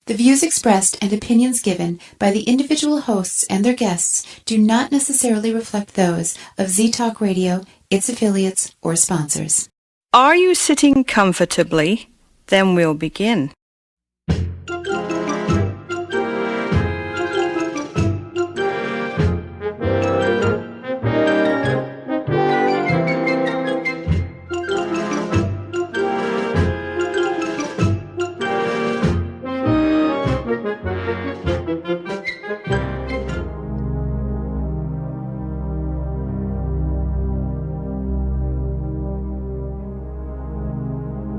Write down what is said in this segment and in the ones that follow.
The views expressed and opinions given by the individual hosts and their guests do not necessarily reflect those of Z-Talk Radio, its affiliates, or sponsors. Are you sitting comfortably? Then we'll begin.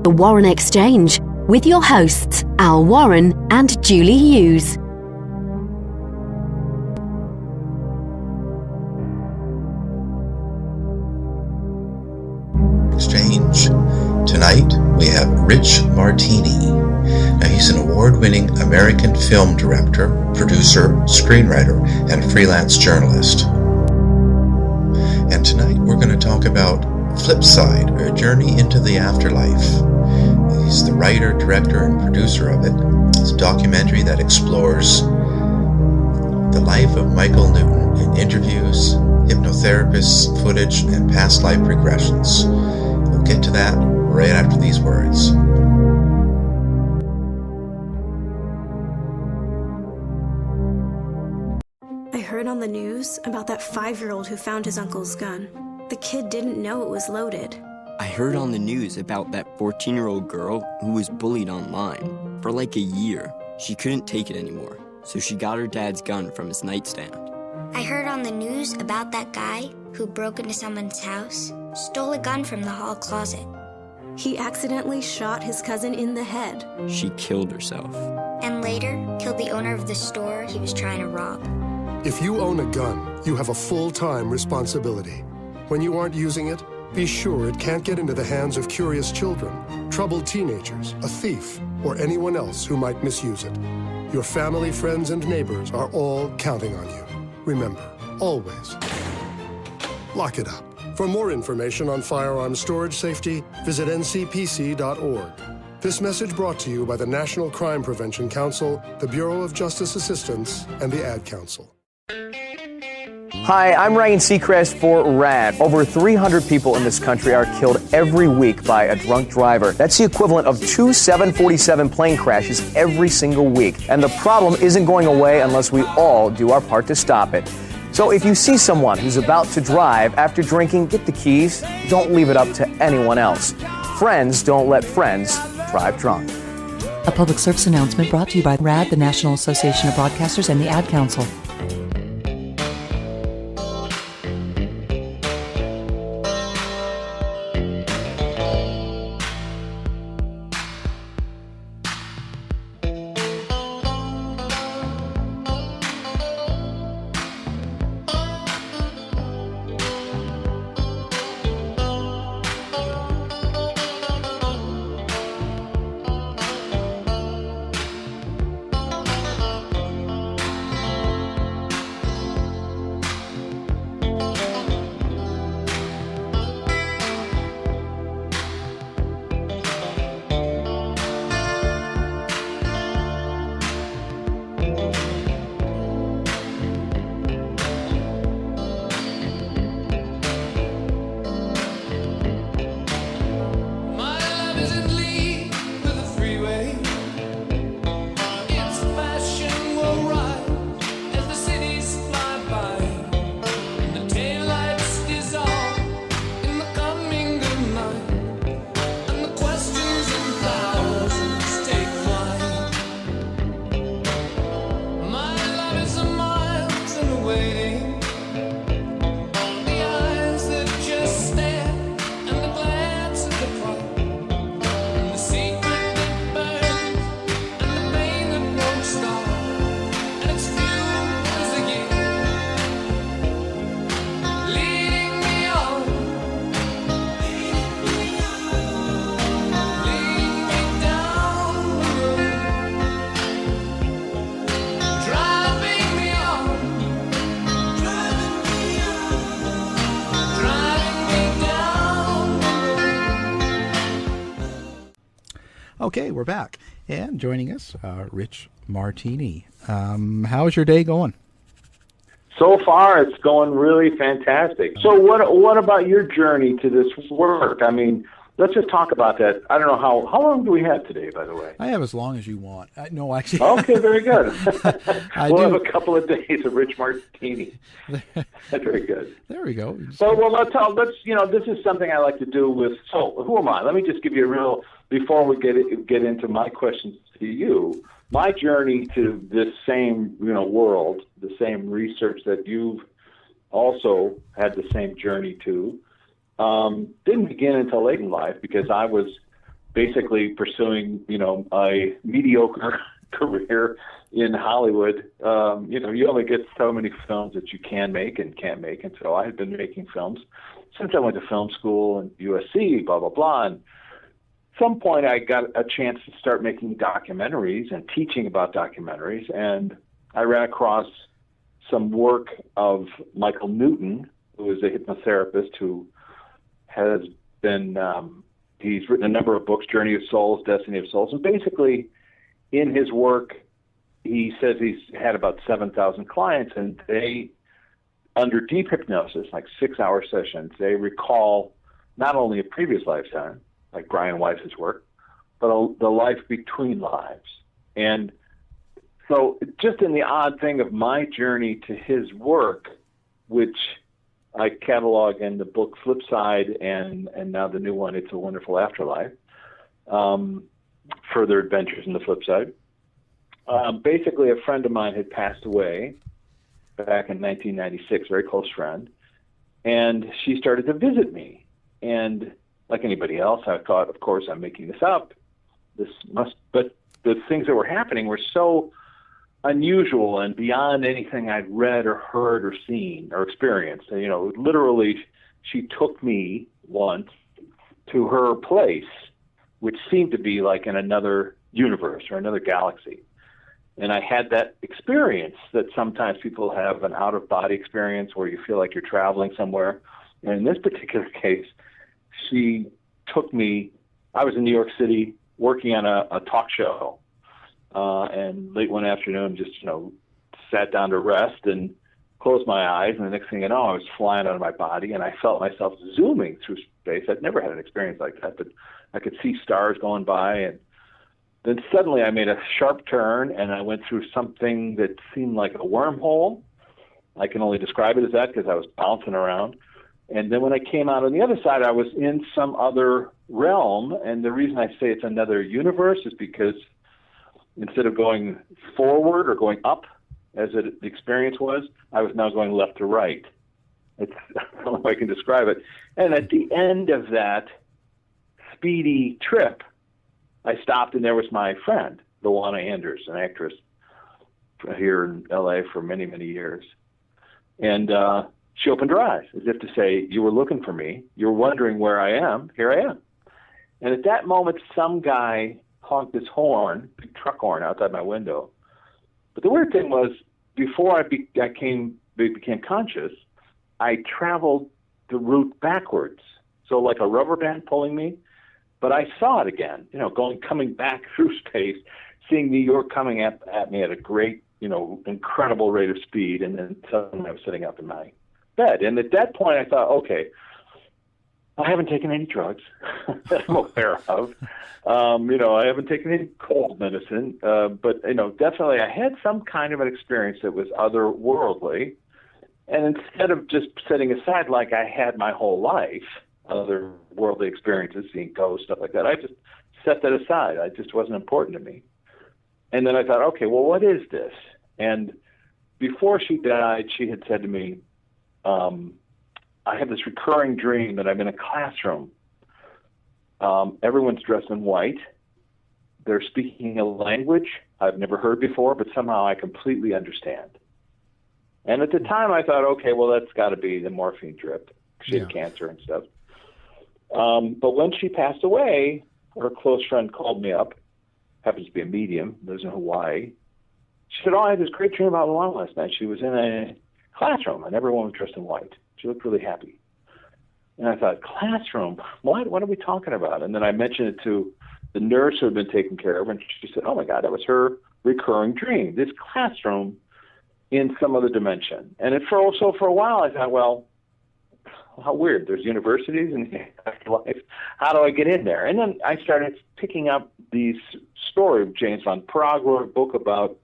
The Warren Exchange, with your hosts, Al Warren and Julie Hughes. Exchange. Tonight we have Rich Martini. Now he's an award-winning American film director, producer, screenwriter, and freelance journalist. And tonight we're going to talk about FlipSide, a journey into the afterlife. He's the writer, director, and producer of it. It's a documentary that explores the life of Michael Newton in interviews, hypnotherapists, footage, and past life regressions. We'll get to that right after these words. I heard on the news about that 5-year-old who found his uncle's gun. The kid didn't know it was loaded. I heard on the news about that 14-year-old girl who was bullied online. For like a year, she couldn't take it anymore, so she got her dad's gun from his nightstand. I heard on the news about that guy who broke into someone's house, stole a gun from the hall closet. He accidentally shot his cousin in the head. She killed herself. And later, killed the owner of the store he was trying to rob. If you own a gun, you have a full-time responsibility. When you aren't using it, be sure it can't get into the hands of curious children, troubled teenagers, a thief, or anyone else who might misuse it. Your family, friends, and neighbors are all counting on you. Remember, always, lock it up. For more information on firearm storage safety, visit ncpc.org. This message brought to you by the National Crime Prevention Council, the Bureau of Justice Assistance, and the Ad Council. Hi, I'm Ryan Seacrest for RAD. Over 300 people in this country are killed every week by a drunk driver. That's the equivalent of 2 747 plane crashes every single week. And the problem isn't going away unless we all do our part to stop it. So if you see someone who's about to drive after drinking, get the keys. Don't leave it up to anyone else. Friends don't let friends drive drunk. A public service announcement brought to you by RAD, the National Association of Broadcasters, and the Ad Council. Okay, we're back. And joining us, Rich Martini. How's your day going? So far, it's going really fantastic. So what about your journey to this work? I mean, let's just talk about that. I don't know how long do we have today, by the way? I have as long as you want. No, actually. Okay, very good. We'll have a do. couple of days of Rich Martini. That's very good. There we go. So, let's this is something I like to do with. So, who am I? Let me just give you a real before we get into my questions to you. My journey to this same world, the same research that you've also had the same journey to. Didn't begin until late in life because I was basically pursuing, a mediocre career in Hollywood. You only get so many films that you can make and can't make. And so I had been making films since I went to film school and USC, blah, blah, blah. And at some point I got a chance to start making documentaries and teaching about documentaries. And I ran across some work of Michael Newton, who is a hypnotherapist who has been, he's written a number of books, Journey of Souls, Destiny of Souls, and basically in his work, he says he's had about 7,000 clients, and they, under deep hypnosis, like 6-hour sessions, they recall not only a previous lifetime, like Brian Weiss's work, but the life between lives. And so just in the odd thing of my journey to his work, which I catalog in the book FlipSide and now the new one, It's a Wonderful Afterlife, Further Adventures in the FlipSide. Basically, a friend of mine had passed away back in 1996, very close friend, and she started to visit me. And like anybody else, I thought, of course, I'm making this up. But the things that were happening were so unusual and beyond anything I'd read or heard or seen or experienced. Literally, she took me once to her place, which seemed to be like in another universe or another galaxy. And I had that experience that sometimes people have, an out-of-body experience where you feel like you're traveling somewhere. And in this particular case, she took me, I was in New York City working on a talk show. And late one afternoon, just, sat down to rest and closed my eyes. And the next thing you know, I was flying out of my body and I felt myself zooming through space. I'd never had an experience like that, but I could see stars going by. And then suddenly I made a sharp turn and I went through something that seemed like a wormhole. I can only describe it as that because I was bouncing around. And then when I came out on the other side, I was in some other realm. And the reason I say it's another universe is because instead of going forward or going up, as the experience was, I was now going left to right. I don't know if I can describe it. And at the end of that speedy trip, I stopped and there was my friend, Luana Anders, an actress here in L.A. for many, many years. And she opened her eyes as if to say, you were looking for me. You were wondering where I am. Here I am. And at that moment, some guy honked his horn, big truck horn, outside my window. But the weird thing was, before I became conscious, I traveled the route backwards. So like a rubber band pulling me, but I saw it again, coming back through space, seeing New York coming at me at a great, incredible rate of speed. And then suddenly I was sitting up in my bed. And at that point I thought, okay, I haven't taken any drugs that I'm aware of. I haven't taken any cold medicine, but definitely I had some kind of an experience that was otherworldly. And instead of just setting aside like I had my whole life, otherworldly experiences, seeing ghosts, stuff like that, I just set that aside. It just wasn't important to me. And then I thought, okay, well, what is this? And before she died, she had said to me, I have this recurring dream that I'm in a classroom. Everyone's dressed in white. They're speaking a language I've never heard before, but somehow I completely understand. And at the time I thought, okay, well, that's got to be the morphine drip. She had cancer and stuff. But when she passed away, her close friend called me up, happens to be a medium, lives in Hawaii. She said, I had this great dream about Luana last night. She was in a classroom and everyone was dressed in white. She looked really happy. And I thought, classroom? What are we talking about? And then I mentioned it to the nurse who had been taking care of her, and she said, oh my God, that was her recurring dream, this classroom in some other dimension. And for a while I thought, well, how weird. There's universities in the afterlife. How do I get in there? And then I started picking up these story of James Van Praagh wrote a book about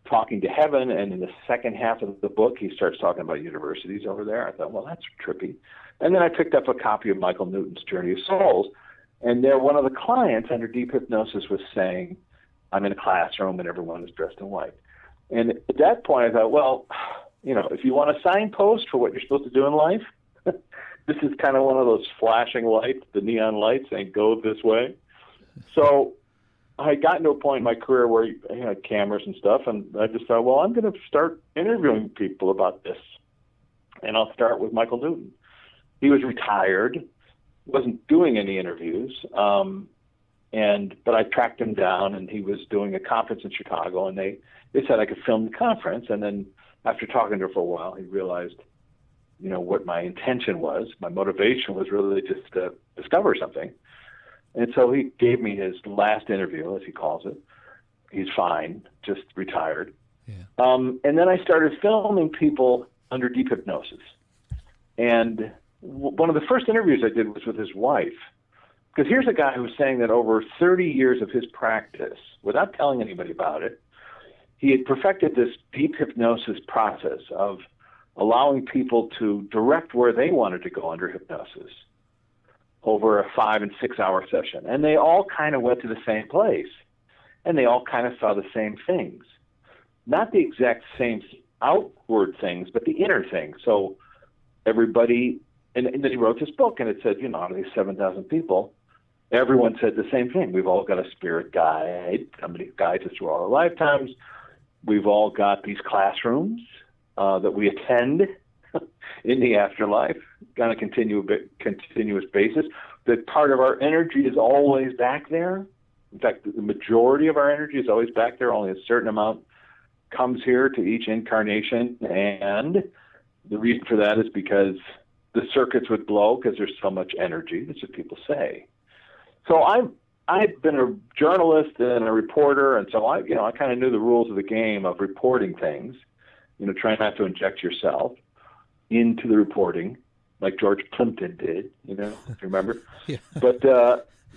talking to heaven, and in the second half of the book, he starts talking about universities over there. I thought, well, that's trippy. And then I picked up a copy of Michael Newton's Journey of Souls, and there one of the clients under deep hypnosis was saying, I'm in a classroom and everyone is dressed in white. And at that point, I thought, well, if you want a signpost for what you're supposed to do in life, this is kind of one of those flashing lights, the neon lights saying, go this way. So I had gotten to a point in my career where I had cameras and stuff, and I just thought, well, I'm going to start interviewing people about this. And I'll start with Michael Newton. He was retired, wasn't doing any interviews, but I tracked him down, and he was doing a conference in Chicago, and they said I could film the conference. And then after talking to him for a while, he realized, what my intention was. My motivation was really just to discover something. And so he gave me his last interview, as he calls it. He's fine, just retired. Yeah. And then I started filming people under deep hypnosis. And one of the first interviews I did was with his wife. Because here's a guy who was saying that over 30 years of his practice, without telling anybody about it, he had perfected this deep hypnosis process of allowing people to direct where they wanted to go under hypnosis over a 5 and 6 hour session. And they all kind of went to the same place. And they all kind of saw the same things. Not the exact same outward things, but the inner things. So everybody, and then he wrote this book, and it said, out of these 7,000 people, everyone said the same thing. We've all got a spirit guide. Somebody guides us through all our lifetimes. We've all got these classrooms that we attend in the afterlife on a continuous basis. That part of our energy is always back there. In fact, the majority of our energy is always back there. Only a certain amount comes here to each incarnation. And the reason for that is because the circuits would blow because there's so much energy. That's what people say. So I've been a journalist and a reporter, and so I kind of knew the rules of the game of reporting things. Try not to inject yourself into the reporting like George Plimpton did, if you remember. Yeah. But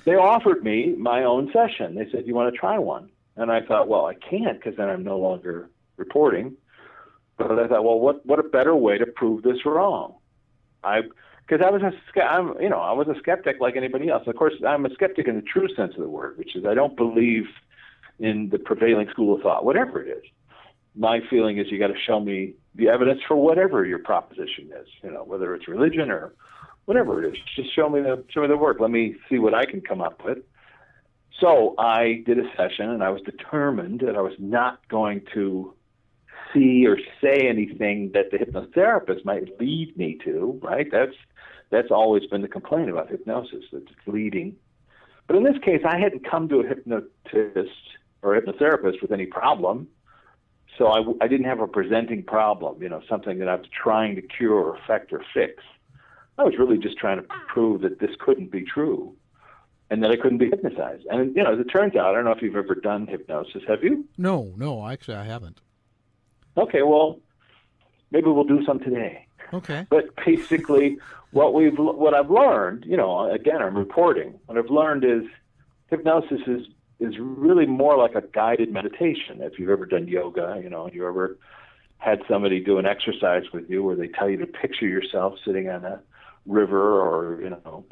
they offered me my own session. They said, you want to try one? And I thought, well, I can't because then I'm no longer reporting. But I thought, well, what a better way to prove this wrong? Because I was a skeptic like anybody else. Of course, I'm a skeptic in the true sense of the word, which is I don't believe in the prevailing school of thought, whatever it is. My feeling is you got to show me the evidence for whatever your proposition is, whether it's religion or whatever it is. Just show me the work. Let me see what I can come up with. So I did a session, and I was determined that I was not going to see or say anything that the hypnotherapist might lead me to, right? That's always been the complaint about hypnosis, that it's leading. But in this case, I hadn't come to a hypnotist or a hypnotherapist with any problem. So I didn't have a presenting problem, something that I was trying to cure or affect or fix. I was really just trying to prove that this couldn't be true and that I couldn't be hypnotized. And, as it turns out, I don't know if you've ever done hypnosis. Have you? No, actually I haven't. Okay, well, maybe we'll do some today. Okay. But basically, what I've learned, again, I'm reporting. What I've learned is hypnosis is really more like a guided meditation. If you've ever done yoga, you ever had somebody do an exercise with you where they tell you to picture yourself sitting on a river or,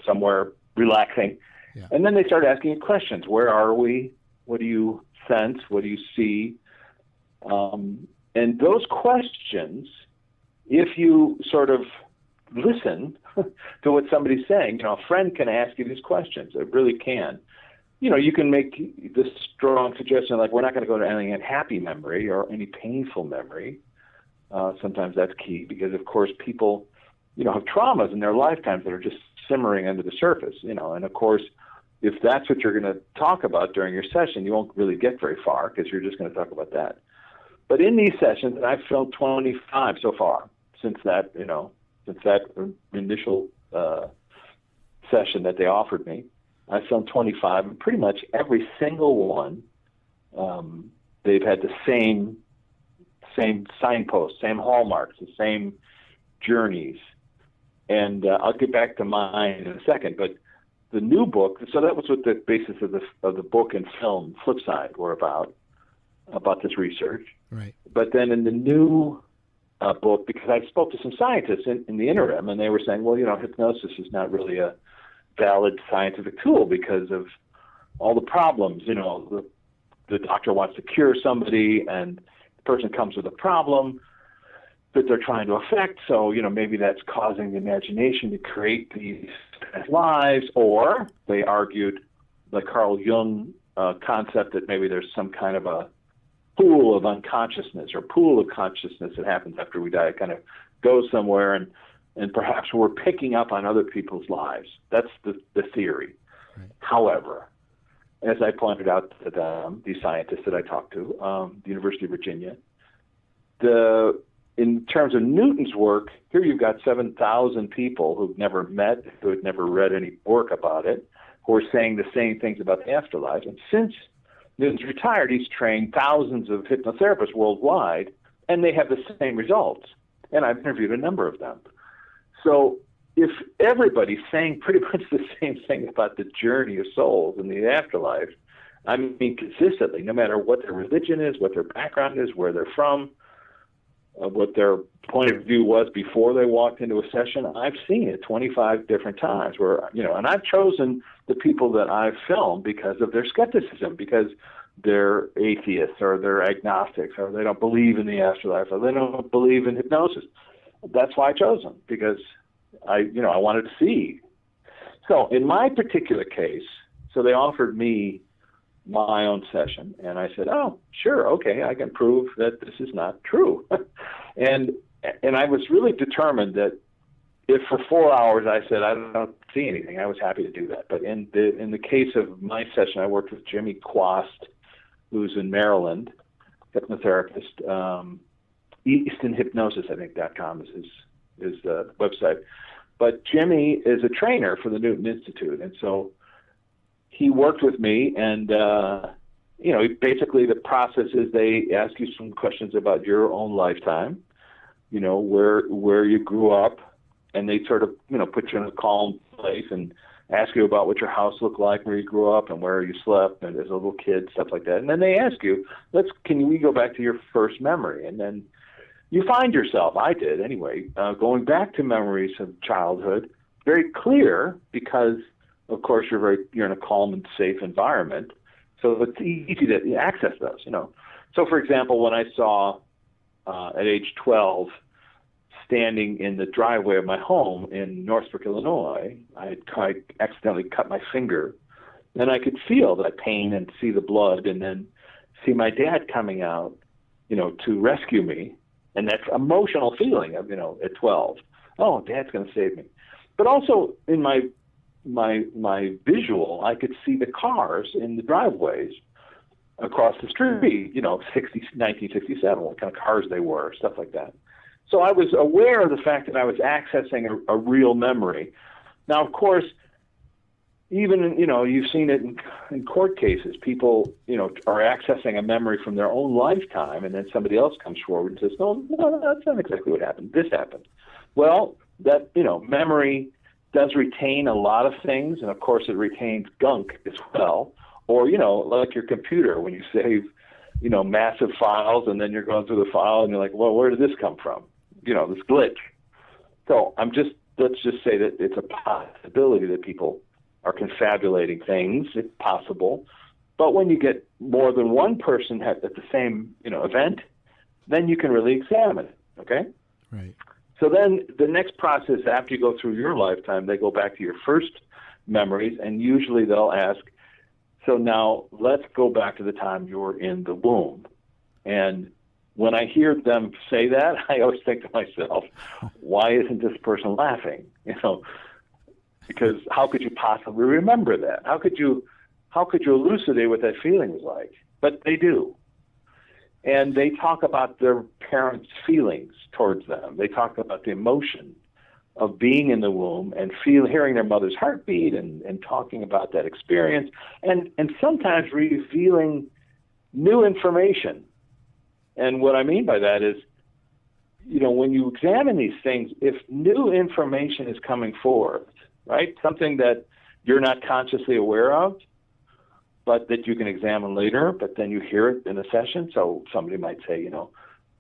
somewhere relaxing. Yeah. And then they start asking you questions. Where are we? What do you sense? What do you see? And those questions, if you sort of listen to what somebody's saying, a friend can ask you these questions. It really can. You can make this strong suggestion like we're not going to go to any unhappy memory or any painful memory. Sometimes that's key because, of course, people, have traumas in their lifetimes that are just simmering under the surface, and, of course, if that's what you're going to talk about during your session, you won't really get very far because you're just going to talk about that. But in these sessions, and I've filmed 25 so far since that initial session that they offered me, I filmed 25, and pretty much every single one, they've had the same signposts, same hallmarks, the same journeys. And I'll get back to mine in a second, but the new book, so that was what the basis of the book and film FlipSide were about this research. Right. But then in the new book, because I spoke to some scientists in the interim, and they were saying, well, hypnosis is not really a valid scientific tool because of all the problems. The doctor wants to cure somebody, and the person comes with a problem that they're trying to affect. So, maybe that's causing the imagination to create these lives. Or they argued the Carl Jung concept that maybe there's some kind of a pool of unconsciousness or pool of consciousness that happens after we die. It kind of goes somewhere, and perhaps we're picking up on other people's lives. That's the theory. Right. However, as I pointed out to them, these scientists that I talked to, the University of Virginia, in terms of Newton's work, here you've got 7,000 people who've never met, who had never read any work about it, who are saying the same things about the afterlife. And since Newton's retired, he's trained thousands of hypnotherapists worldwide, and they have the same results. And I've interviewed a number of them. So if everybody's saying pretty much the same thing about the journey of souls in the afterlife, I mean consistently, no matter what their religion is, what their background is, where they're from, what their point of view was before they walked into a session, I've seen it 25 different times where, and I've chosen the people that I've filmed because of their skepticism, because they're atheists or they're agnostics or they don't believe in the afterlife or they don't believe in hypnosis. That's why I chose them, because I wanted to see. So in my particular case, so they offered me my own session, and I said, oh, sure, okay, I can prove that this is not true. and I was really determined that if for 4 hours I said I don't see anything, I was happy to do that. But in the case of my session, I worked with Jimmy Quast, who's in Maryland, hypnotherapist. EastonHypnosis, I think, .com is his website. But Jimmy is a trainer for the Newton Institute, and so he worked with me, and basically the process is they ask you some questions about your own lifetime, where you grew up, and they sort of put you in a calm place and ask you about what your house looked like, where you grew up, and where you slept, and as a little kid, stuff like that. And then they ask you, can we go back to your first memory? And then you find yourself, I did anyway, going back to memories of childhood, very clear because, of course, you're in a calm and safe environment, so it's easy to access those. So, for example, when I saw at age 12, standing in the driveway of my home in Northbrook, Illinois, I accidentally cut my finger, and I could feel that pain and see the blood, and then see my dad coming out, to rescue me, and that emotional feeling of at 12, oh, Dad's going to save me. But also in my visual, I could see the cars in the driveways across the street, 1967, what kind of cars they were, stuff like that. So I was aware of the fact that I was accessing a real memory. Now, of course, even, you've seen it in court cases. People, are accessing a memory from their own lifetime, and then somebody else comes forward and says, no, that's not exactly what happened. This happened. Well, that, memory does retain a lot of things, and of course it retains gunk as well. Or, like your computer, when you save, massive files, and then you're going through the file and you're like, well, where did this come from? This glitch. So let's just say that it's a possibility that people are confabulating things. It's possible. But when you get more than one person at the same, event, then you can really examine it. Okay? Right. So then the next process, after you go through your lifetime, they go back to your first memories, and usually they'll ask, so now let's go back to the time you were in the womb. And when I hear them say that, I always think to myself, why isn't this person laughing? Because how could you possibly remember that? How could you elucidate what that feeling was like? But they do. And they talk about their parents' feelings towards them. They talk about the emotion of being in the womb and hearing their mother's heartbeat and talking about that experience, and sometimes revealing new information. And what I mean by that is, when you examine these things, if new information is coming forth, right, something that you're not consciously aware of, but that you can examine later, but then you hear it in a session. So somebody might say,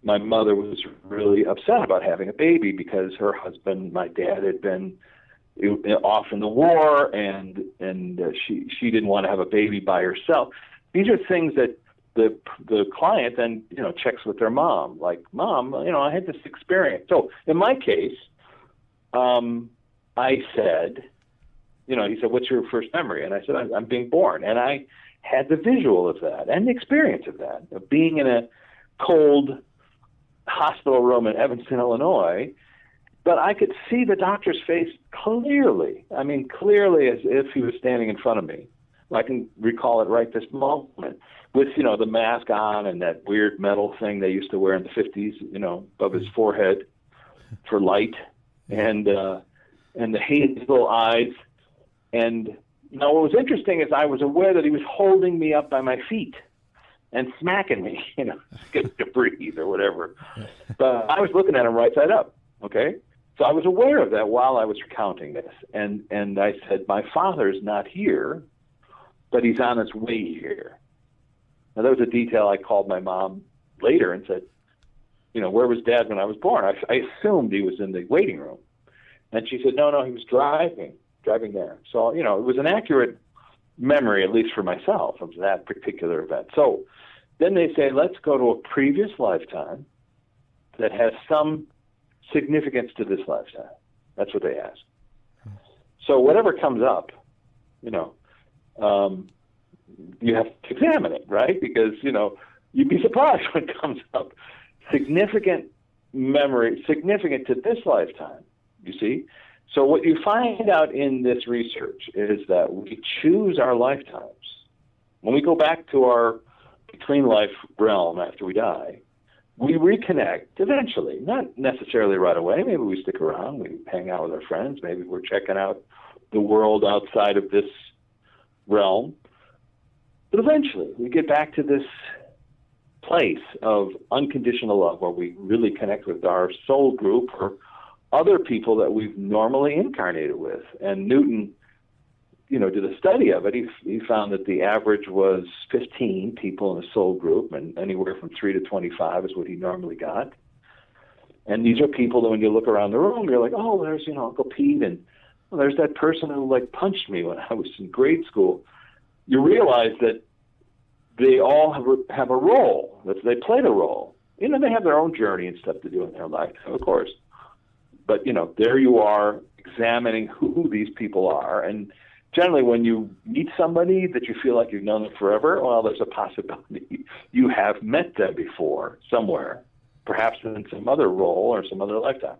my mother was really upset about having a baby because her husband, my dad, had been off in the war, and she didn't want to have a baby by herself. These are things that the client then checks with their mom, like, Mom, I had this experience. So in my case, I said, he said, what's your first memory? And I said, I'm being born. And I had the visual of that and the experience of that, of being in a cold hospital room in Evanston, Illinois. But I could see the doctor's face clearly. I mean, clearly as if he was standing in front of me. I can recall it right this moment with, the mask on and that weird metal thing they used to wear in the 50s, above his forehead for light, and the hazel eyes. And now what was interesting is I was aware that he was holding me up by my feet and smacking me, to breathe or whatever. But I was looking at him right side up, okay? So I was aware of that while I was recounting this. And I said, my father's not here, but he's on his way here. Now, that was a detail I called my mom later and said, where was Dad when I was born? I assumed he was in the waiting room. And she said, no, he was driving there. So, it was an accurate memory, at least for myself, of that particular event. So then they say, let's go to a previous lifetime that has some significance to this lifetime. That's what they ask. So whatever comes up, you have to examine it, right? Because, you'd be surprised when it comes up. Significant memory, significant to this lifetime, you see? So what you find out in this research is that we choose our lifetimes. When we go back to our between-life realm after we die, we reconnect eventually, not necessarily right away. Maybe we stick around, we hang out with our friends, maybe we're checking out the world outside of this realm. But eventually, we get back to this place of unconditional love where we really connect with our soul group or other people that we've normally incarnated with. And Newton, did a study of it. He found that the average was 15 people in a soul group, and anywhere from 3 to 25 is what he normally got. And these are people that when you look around the room, you're like, oh, there's, Uncle Pete, and there's that person who, punched me when I was in grade school. You realize that they all have a role, that they played a role. They have their own journey and stuff to do in their life, of course. But, there you are examining who these people are. And generally when you meet somebody that you feel like you've known them forever, well, there's a possibility you have met them before somewhere, perhaps in some other role or some other lifetime.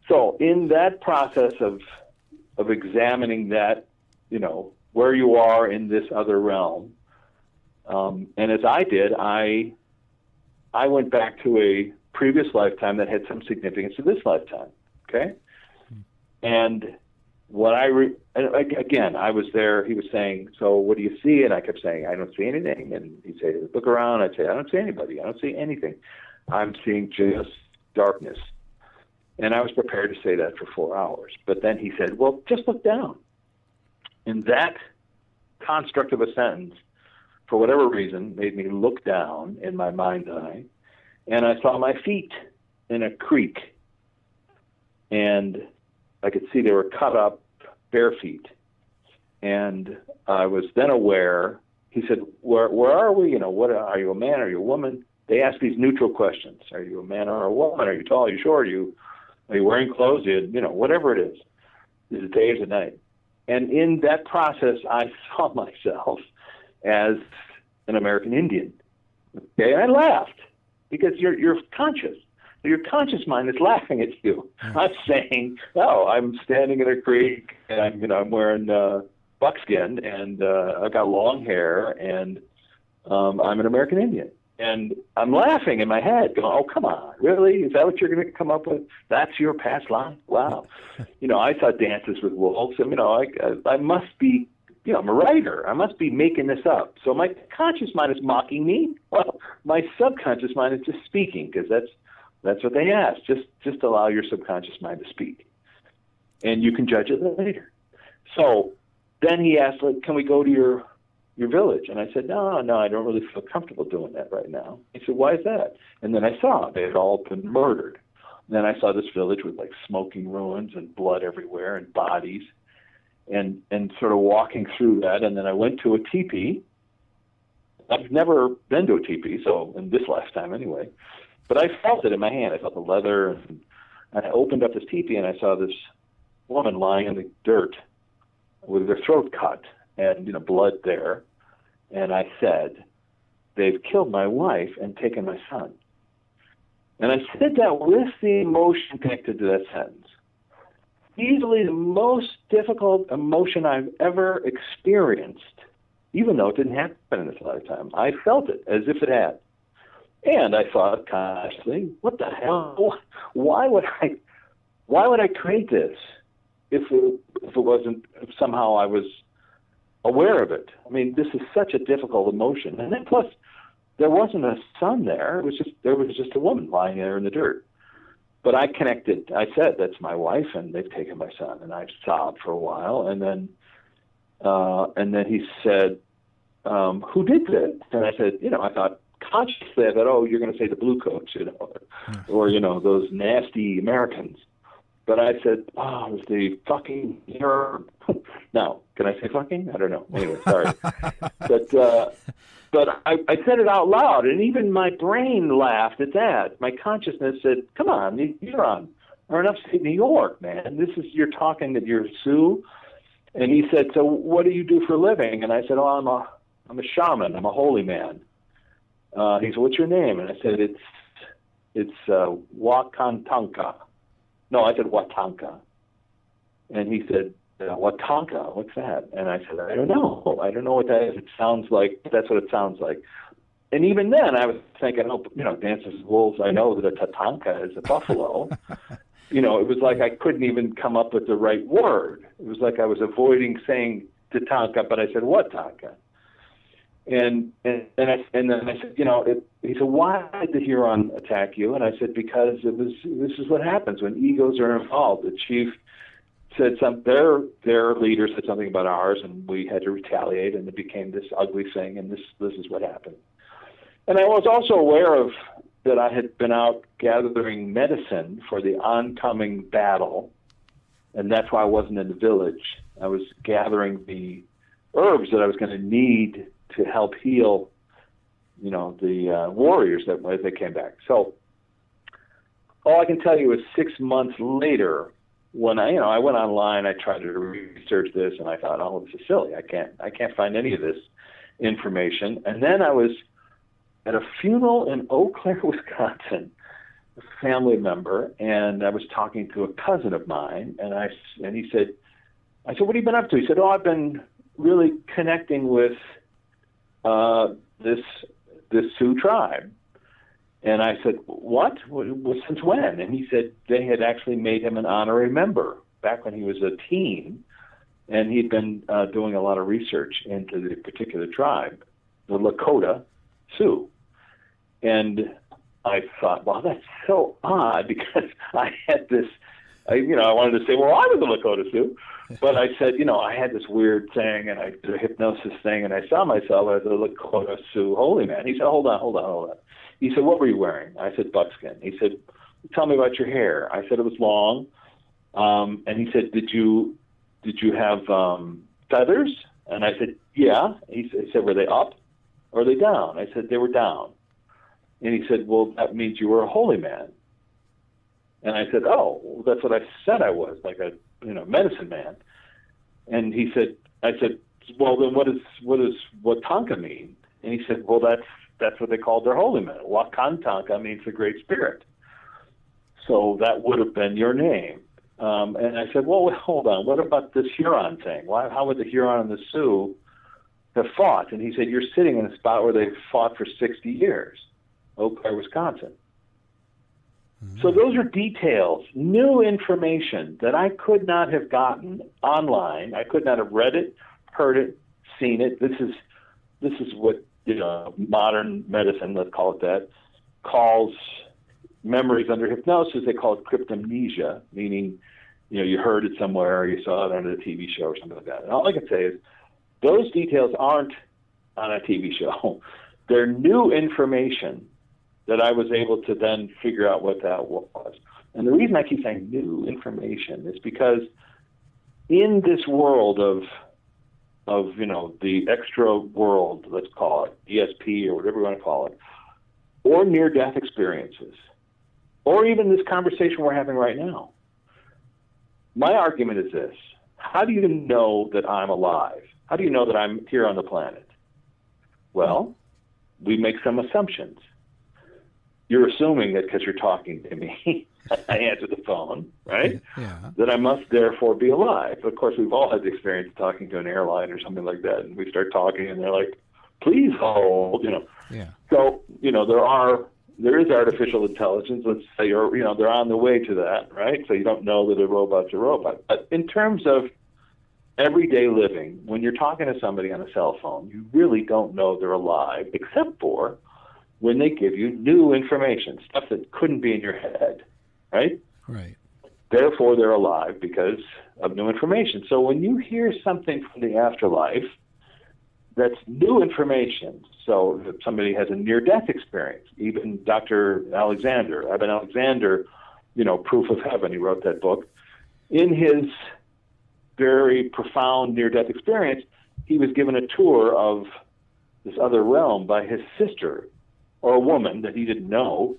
So in that process of examining that, where you are in this other realm, and as I did, I went back to a previous lifetime that had some significance to this lifetime, okay? And what again, I was there, he was saying, so what do you see? And I kept saying, I don't see anything. And he'd say, look around. I'd say, I don't see anybody. I don't see anything. I'm seeing just darkness. And I was prepared to say that for 4 hours. But then he said, well, just look down. And that construct of a sentence, for whatever reason, made me look down in my mind's eye. And I saw my feet in a creek. And I could see they were cut up, bare feet. And I was then aware, he said, where are we? What are you, a man? Are you a woman? They ask these neutral questions. Are you a man or a woman? Are you tall? Are you short? Are you wearing clothes? Whatever it is. Is it day or is it night? And in that process, I saw myself as an American Indian. Okay, and I laughed because you're conscious. Your conscious mind is laughing at you. I'm saying, I'm standing in a creek and I'm wearing buckskin and I've got long hair and I'm an American Indian. And I'm laughing in my head, going, "Oh, come on, really? Is that what you're going to come up with? That's your past life? Wow." I saw Dances with Wolves, and I must be, I'm a writer. I must be making this up. So my conscious mind is mocking me. Well, my subconscious mind is just speaking, because that's what they ask. Just allow your subconscious mind to speak, and you can judge it later. So then he asked, like, "Can we go to your village?" And I said, no, I don't really feel comfortable doing that right now. He said, "Why is that?" And then I saw they had all been murdered. And then I saw this village with like smoking ruins and blood everywhere and bodies, and sort of walking through that. And then I went to a teepee. I've never been to a teepee, so in this lifetime anyway. But I felt it in my hand. I felt the leather, and I opened up this teepee, and I saw this woman lying in the dirt with her throat cut and blood there. And I said, "They've killed my wife and taken my son." And I said that with the emotion connected to that sentence. Easily the most difficult emotion I've ever experienced, even though it didn't happen in this lifetime. I felt it as if it had. And I thought consciously, what the hell? Why would I create this if it wasn't, if somehow I was aware of it? I mean, this is such a difficult emotion. And then plus, there wasn't a son there. There was just a woman lying there in the dirt. But I connected. I said, "That's my wife, and they've taken my son." And I sobbed for a while, and then he said, "Who did this?" And I said, I thought consciously, I thought, "Oh, you're going to say the bluecoats, or those nasty Americans." But I said, "Oh, it was the fucking hero." Now, can I say fucking? I don't know. Anyway, sorry. But I said it out loud, and even my brain laughed at that. My consciousness said, "Come on, you're on or in upstate New York, man. You're talking to your Sioux." And he said, "So what do you do for a living?" And I said, "Oh, I'm a shaman. I'm a holy man." He said, "What's your name?" And I said, It's Wakantanka. No, I said Watanka. And he said, "Watanka, what's that?" And I said, "I don't know. I don't know what that is. It sounds like, that's what it sounds like." And even then I was thinking, Dances with Wolves, I know that a Tatanka is a buffalo. It was like I couldn't even come up with the right word. It was like I was avoiding saying Tatanka, but I said, "Watanka?" And then I said, he said, "Why did the Huron attack you?" And I said, "Because this is what happens when egos are involved." The chief said their leader said something about ours, and we had to retaliate, and it became this ugly thing, and this is what happened. And I was also aware of that I had been out gathering medicine for the oncoming battle, and that's why I wasn't in the village. I was gathering the herbs that I was going to need to help heal, the warriors that they came back. So all I can tell you is 6 months later, when I went online, I tried to research this, and I thought, "Oh, this is silly. I can't find any of this information." And then I was at a funeral in Eau Claire, Wisconsin, a family member, and I was talking to a cousin of mine, and he said, I said, "What have you been up to?" He said, "Oh, I've been really connecting with this Sioux tribe." And I said, "What? Since when?" And he said they had actually made him an honorary member back when he was a teen, and he'd been doing a lot of research into the particular tribe, the Lakota Sioux. And I thought, well, that's so odd, because I had this, I wanted to say, well, I was a Lakota Sioux. But I said, I had this weird thing, and I did a hypnosis thing, and I saw myself as a Lakota Sioux holy man. He said, hold on. He said, "What were you wearing?" I said, "Buckskin." He said, "Tell me about your hair." I said, "It was long." And he said, Did you have feathers?" And I said, "Yeah." He said, "Were they up or were they down?" I said, "They were down." And he said, "Well, that means you were a holy man." And I said, "Oh, well, that's what I said I was, like a medicine man." And he said, I said, "Well, then what does Watanka mean?" And he said, "Well, that's what they called their holy men. Wakantanka means the Great Spirit. So that would have been your name." And I said, "Well, hold on. What about this Huron thing? How would the Huron and the Sioux have fought?" And he said, "You're sitting in a spot where they've fought for 60 years. Eau Claire, Wisconsin. So those are details, new information that I could not have gotten online. I could not have read it, heard it, seen it. This is what modern medicine, let's call it that, calls memories under hypnosis. They call it cryptomnesia, meaning you heard it somewhere or you saw it on a TV show or something like that. And all I can say is those details aren't on a TV show. They're new information that I was able to then figure out what that was. And the reason I keep saying new information is because in this world of the extra world, let's call it ESP or whatever you want to call it, or near-death experiences, or even this conversation we're having right now, my argument is this: how do you know that I'm alive? How do you know that I'm here on the planet? Well, we make some assumptions. You're assuming that because you're talking to me, I answer the phone, right? Yeah. That I must therefore be alive. Of course, we've all had the experience of talking to an airline or something like that, and we start talking, and they're like, "Please hold," Yeah. So there is artificial intelligence. Let's say, or they're on the way to that, right? So you don't know that a robot's a robot. But in terms of everyday living, when you're talking to somebody on a cell phone, you really don't know they're alive, except for when they give you new information, stuff that couldn't be in your head, right? Right. Therefore, they're alive because of new information. So when you hear something from the afterlife that's new information, so if somebody has a near-death experience, even Dr. Alexander, Eben Alexander, Proof of Heaven, he wrote that book. In his very profound near-death experience, he was given a tour of this other realm by his sister, or a woman that he didn't know,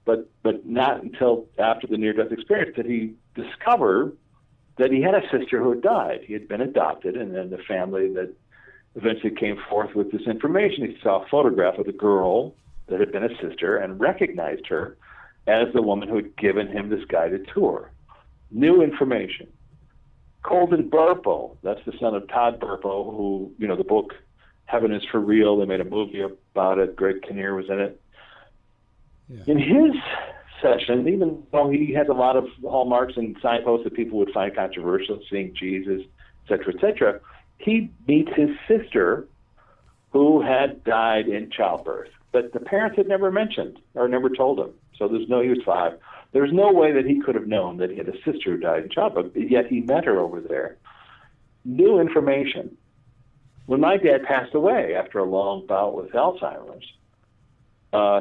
but not until after the near-death experience did he discover that he had a sister who had died. He had been adopted, and then the family that eventually came forth with this information. He saw a photograph of the girl that had been a sister and recognized her as the woman who had given him this guided tour. New information. Colvin Burpo, that's the son of Todd Burpo, who, the book Heaven is for Real, they made a movie about it. Greg Kinnear was in it. Yeah. In his session, even though he has a lot of hallmarks and signposts that people would find controversial, seeing Jesus, et cetera, he meets his sister who had died in childbirth. But the parents had never mentioned or never told him. So he was 5. There's no way that he could have known that he had a sister who died in childbirth, yet he met her over there. New information. When my dad passed away after a long bout with Alzheimer's,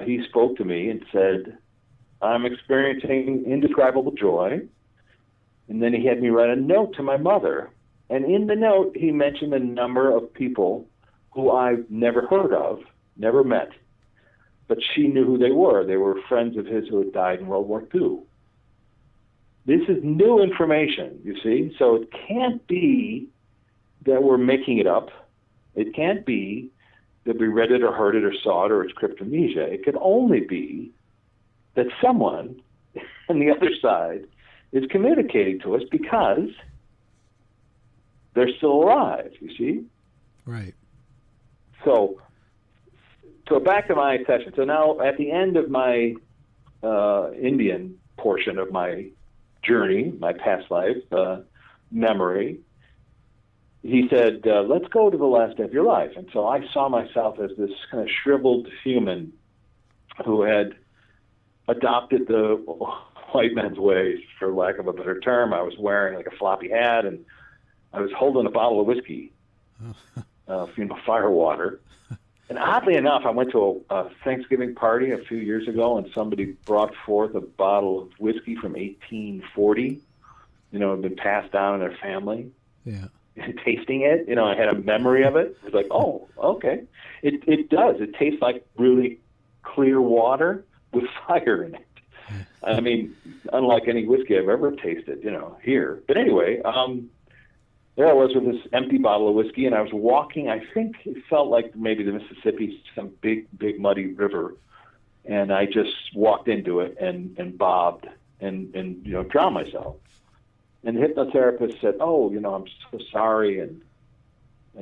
he spoke to me and said, "I'm experiencing indescribable joy." And then he had me write a note to my mother. And in the note, he mentioned a number of people who I've never heard of, never met. But she knew who they were. They were friends of his who had died in World War II. This is new information, you see? So it can't be that we're making it up. It can't be that we read it or heard it or saw it or it's cryptomnesia. It can only be that someone on the other side is communicating to us because they're still alive, you see? Right. So back to my session. So now at the end of my Indian portion of my journey, my past life memory, he said, let's go to the last day of your life. And so I saw myself as this kind of shriveled human who had adopted the white man's ways, for lack of a better term. I was wearing like a floppy hat, and I was holding a bottle of whiskey, fire water. And oddly enough, I went to a Thanksgiving party a few years ago, and somebody brought forth a bottle of whiskey from 1840, had been passed down in their family. Yeah. Tasting it, I had a memory of it. It was like, oh, okay. It does. It tastes like really clear water with fire in it. I mean, unlike any whiskey I've ever tasted, here. But anyway, there I was with this empty bottle of whiskey, and I was walking. I think it felt like maybe the Mississippi, some big muddy river, and I just walked into it and bobbed and drowned myself. And the hypnotherapist said, "Oh, I'm so sorry, and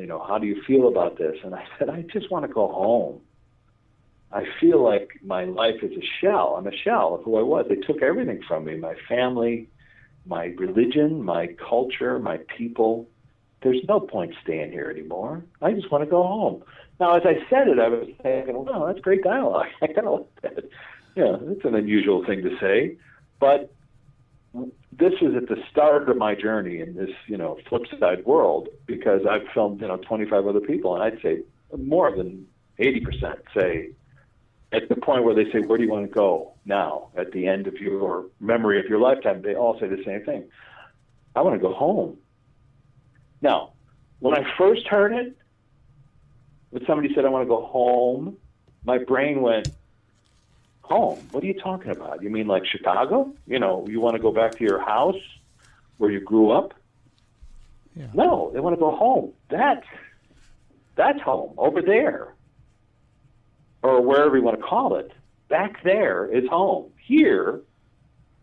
how do you feel about this?" And I said, "I just want to go home. I feel like my life is a shell. I'm a shell of who I was. They took everything from me, my family, my religion, my culture, my people. There's no point staying here anymore. I just want to go home. Now, as I said it, I was thinking, well, that's great dialogue. I kind of like that. Yeah, it's an unusual thing to say. But this was at the start of my journey in this, FlipSide world, because I've filmed, 25 other people, and I'd say more than 80% say, at the point where they say, where do you want to go now? At the end of your memory of your lifetime, they all say the same thing. I want to go home. Now, when I first heard it, when somebody said, I want to go home, my brain went, home? What are you talking about? You mean like Chicago? You want to go back to your house where you grew up? Yeah. No, they want to go home. That's home, over there. Or wherever you want to call it. Back there is home. Here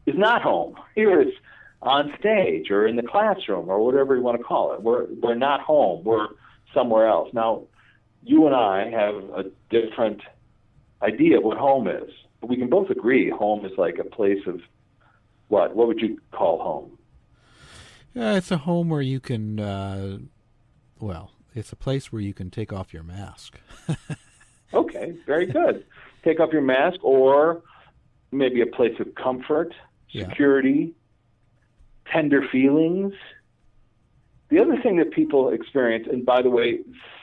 is not home. Here is on stage or in the classroom or whatever you want to call it. We're not home. We're somewhere else. Now, you and I have a different idea of what home is. But we can both agree home is like a place of what? What would you call home? Yeah, it's a home where you can, it's a place where you can take off your mask. Okay, very good. Take off your mask, or maybe a place of comfort, security, tender feelings. The other thing that people experience, and by the way,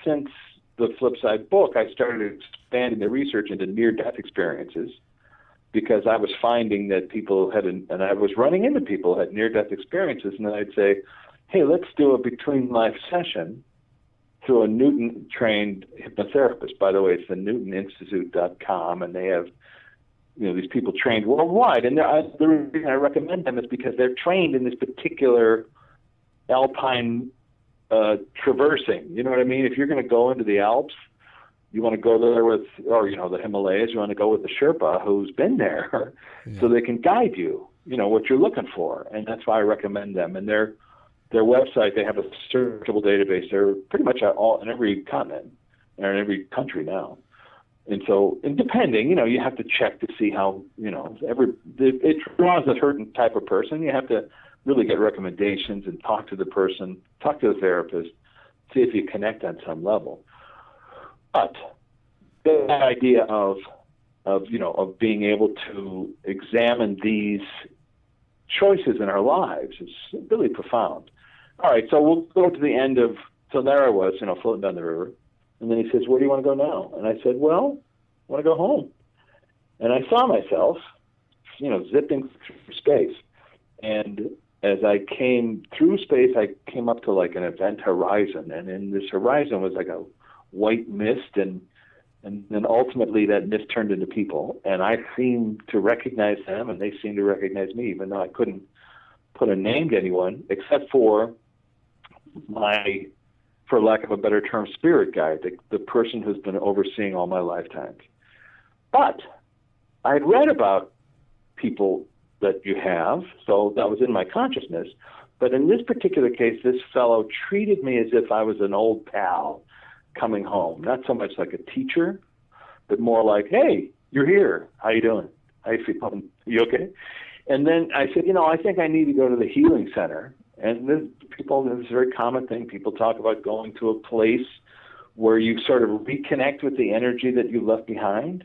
since the FlipSide book, I started expanding the research into near-death experiences, because I was finding that people and I was running into people who had near-death experiences, and then I'd say, hey, let's do a between-life session through a Newton-trained hypnotherapist. By the way, it's the NewtonInstitute.com, and they have these people trained worldwide. And the reason I recommend them is because they're trained in this particular alpine traversing. You know what I mean? If you're going to go into the Alps, you want to go there with, or the Himalayas, you want to go with the Sherpa who's been there, so they can guide you, what you're looking for. And that's why I recommend them. And their website, they have a searchable database. They're pretty much in every continent, or in every country now. And so, depending, you have to check to see how, it draws a certain type of person. You have to really get recommendations and talk to the person, talk to the therapist, see if you connect on some level. But the idea of being able to examine these choices in our lives is really profound. All right, so we'll go to the end of, so there I was, floating down the river. And then he says, where do you want to go now? And I said, well, I want to go home. And I saw myself, zipping through space. And as I came through space, I came up to like an event horizon. And in this horizon was like a white mist, and then ultimately that mist turned into people. And I seemed to recognize them, and they seemed to recognize me, even though I couldn't put a name to anyone, except for my, for lack of a better term, spirit guide, the person who's been overseeing all my lifetimes. But I had read about people that you have, so that was in my consciousness. But in this particular case, this fellow treated me as if I was an old pal coming home. Not so much like a teacher, but more like, hey, you're here. How you doing? How you feeling? You okay? And then I said, I think I need to go to the healing center. And this is a very common thing. People talk about going to a place where you sort of reconnect with the energy that you left behind.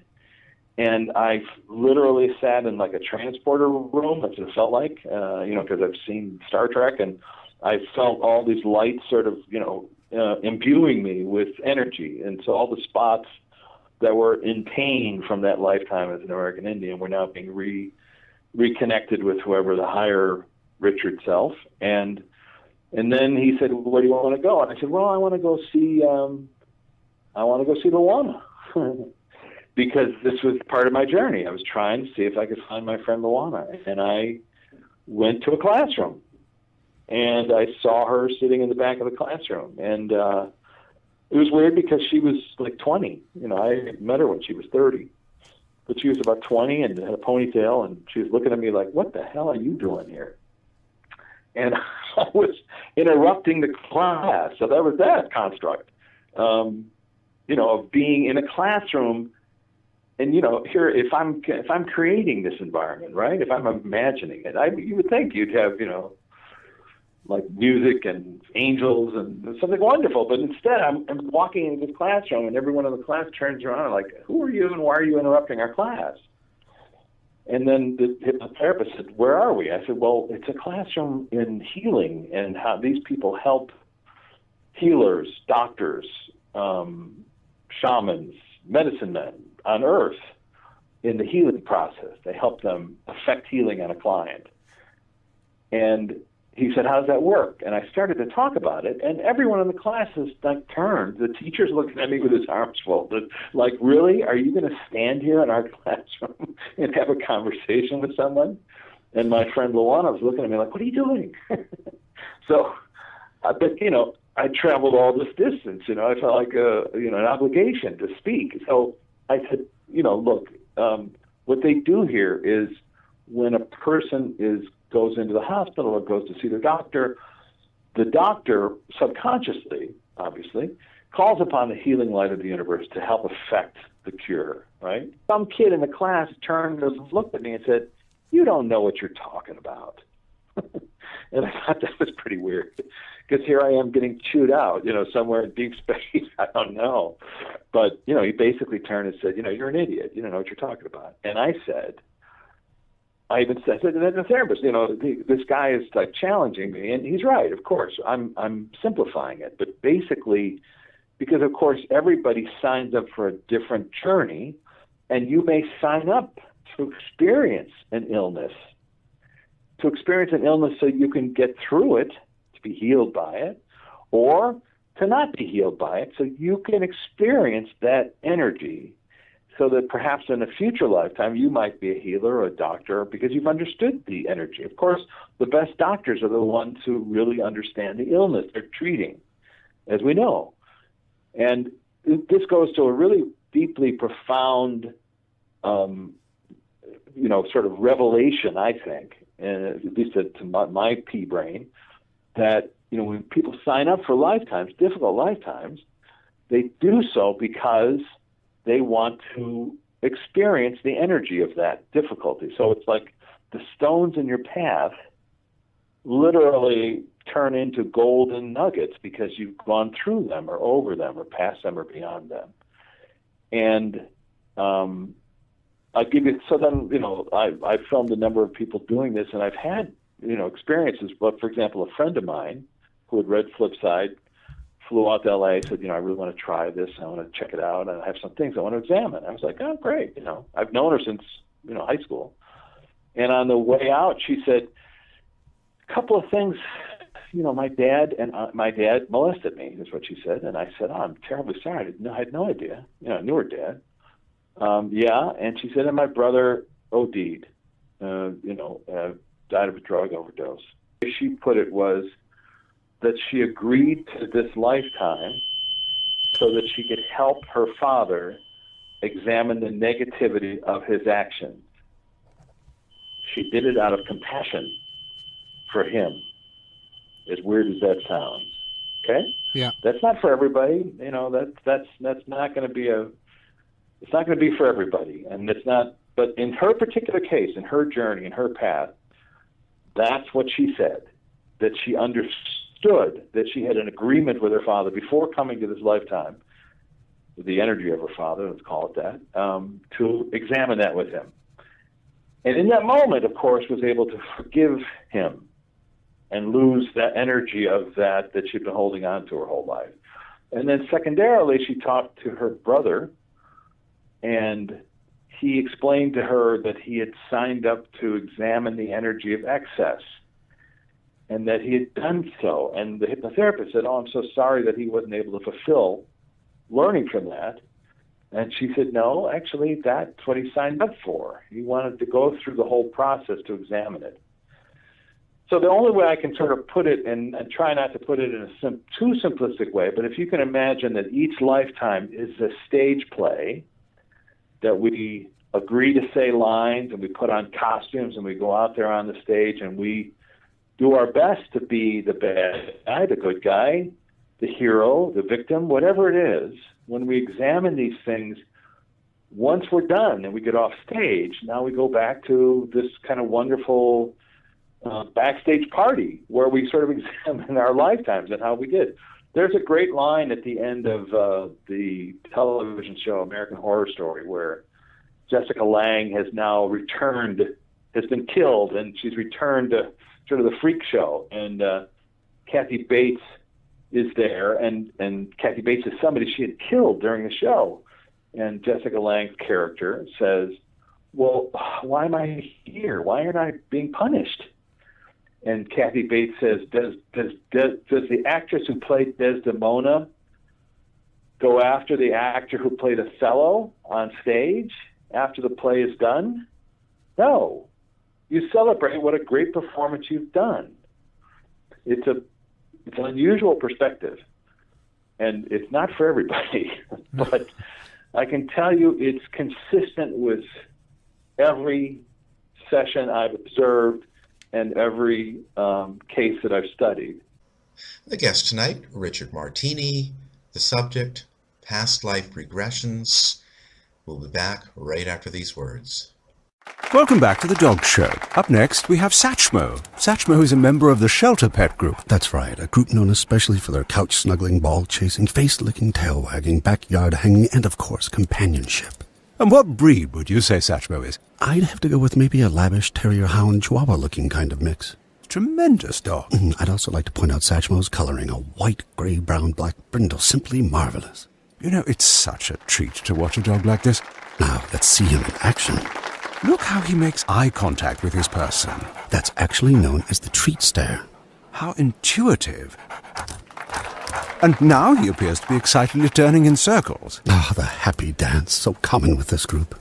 And I literally sat in like a transporter room, that's what it felt like, because I've seen Star Trek, and I felt all these lights sort of, imbuing me with energy. And so all the spots that were in pain from that lifetime as an American Indian were now being reconnected with whoever the higher Richard self. And then he said, well, where do you want to go? And I said, well, I want to go see Luana. Because this was part of my journey. I was trying to see if I could find my friend Luana. And I went to a classroom. And I saw her sitting in the back of the classroom. And it was weird because she was like 20. I met her when she was 30. But she was about 20 and had a ponytail. And she was looking at me like, what the hell are you doing here? And I was interrupting the class. So that was that construct, of being in a classroom And here, if I'm creating this environment, right? If I'm imagining it, you would think you'd have, like music and angels and something wonderful. But instead, I'm walking into the classroom, and everyone in the class turns around and like, "Who are you, and why are you interrupting our class?" And then the hypnotherapist said, "Where are we?" I said, "Well, it's a classroom in healing and how these people help healers, doctors, shamans, medicine men on Earth in the healing process. They help them affect healing on a client." And he said, "How does that work?" And I started to talk about it, and everyone in the class is like turned. The teacher's looking at me with his arms folded, like, "Really? Are you going to stand here in our classroom and have a conversation with someone?" And my friend Luana was looking at me like, "What are you doing?" So, but I traveled all this distance. I felt like an obligation to speak. So I said, look, what they do here is when a person goes into the hospital or goes to see their doctor, the doctor subconsciously, obviously, calls upon the healing light of the universe to help affect the cure, right? Some kid in the class turned and looked at me and said, "You don't know what you're talking about." And I thought that was pretty weird, because here I am getting chewed out, somewhere in deep space. I don't know. But, he basically turned and said, "You're an idiot. You don't know what you're talking about." And I said, and the therapist, this guy is like challenging me, and he's right, of course. I'm simplifying it, but basically, because of course everybody signs up for a different journey, and you may sign up to experience an illness, so you can get through it, to be healed by it, or to not be healed by it, so you can experience that energy, so that perhaps in a future lifetime you might be a healer or a doctor because you've understood the energy. Of course, the best doctors are the ones who really understand the illness they're treating, as we know. And this goes to a really deeply profound, sort of revelation, I think, and at least to my pea brain, that when people sign up for lifetimes, difficult lifetimes, they do so because they want to experience the energy of that difficulty. So it's like the stones in your path literally turn into golden nuggets because you've gone through them or over them or past them or beyond them. And I give you, so then, I filmed a number of people doing this, and I've had, experiences. But for example, a friend of mine who had read FlipSide flew out to LA, said, I really want to try this. I want to check it out, and I have some things I want to examine. I was like, oh, great. I've known her since, high school. And on the way out, she said, a couple of things, my dad molested me, is what she said. And I said, oh, I'm terribly sorry. I had no idea. I knew her dad. Yeah. And she said, and my brother OD'd, died of a drug overdose. She put it was that she agreed to this lifetime so that she could help her father examine the negativity of his actions. She did it out of compassion for him, as weird as that sounds. Okay? Yeah. That's not for everybody. That's not going to be it's not going to be for everybody. And it's not, but in her particular case, in her journey, in her path, that's what she said, that she understood that she had an agreement with her father before coming to this lifetime, with the energy of her father, let's call it that, to examine that with him. And in that moment, of course, was able to forgive him and lose that energy of that she'd been holding on to her whole life. And then secondarily, she talked to her brother, and he explained to her that he had signed up to examine the energy of excess, and that he had done so. And the hypnotherapist said, oh, I'm so sorry that he wasn't able to fulfill learning from that. And she said, no, actually, that's what he signed up for. He wanted to go through the whole process to examine it. So the only way I can sort of put it, and try not to put it in a too simplistic way, but if you can imagine that each lifetime is a stage play, that we agree to say lines and we put on costumes and we go out there on the stage and we do our best to be the bad guy, the good guy, the hero, the victim, whatever it is. When we examine these things, once we're done and we get off stage, now we go back to this kind of wonderful backstage party where we sort of examine our lifetimes and how we did. There's a great line at the end of the television show American Horror Story where Jessica Lange has now returned, has been killed, and she's returned to sort of the freak show. And Kathy Bates is there, and Kathy Bates is somebody she had killed during the show. And Jessica Lange's character says, well, why am I here? Why aren't I being punished? And Kathy Bates says, does the actress who played Desdemona go after the actor who played Othello on stage after the play is done? No. You celebrate what a great performance you've done. It's an unusual perspective, and it's not for everybody. But I can tell you it's consistent with every session I've observed and every case that I've studied. The guest tonight, Richard Martini. The subject, past life regressions. We'll be back right after these words. Welcome back to the Dog Show. Up next, we have Satchmo. Satchmo is a member of the Shelter Pet Group. That's right, a group known especially for their couch-snuggling, ball-chasing, face-licking, tail-wagging, backyard-hanging, and, of course, companionship. And what breed would you say Satchmo is? I'd have to go with maybe a lavish terrier-hound chihuahua-looking kind of mix. Tremendous dog. I'd also like to point out Satchmo's coloring, a white, grey, brown, black brindle, simply marvelous. You know, it's such a treat to watch a dog like this. Now, let's see him in action. Look how he makes eye contact with his person. That's actually known as the treat stare. How intuitive. And now he appears to be excitedly turning in circles. Ah, the happy dance, so common with this group.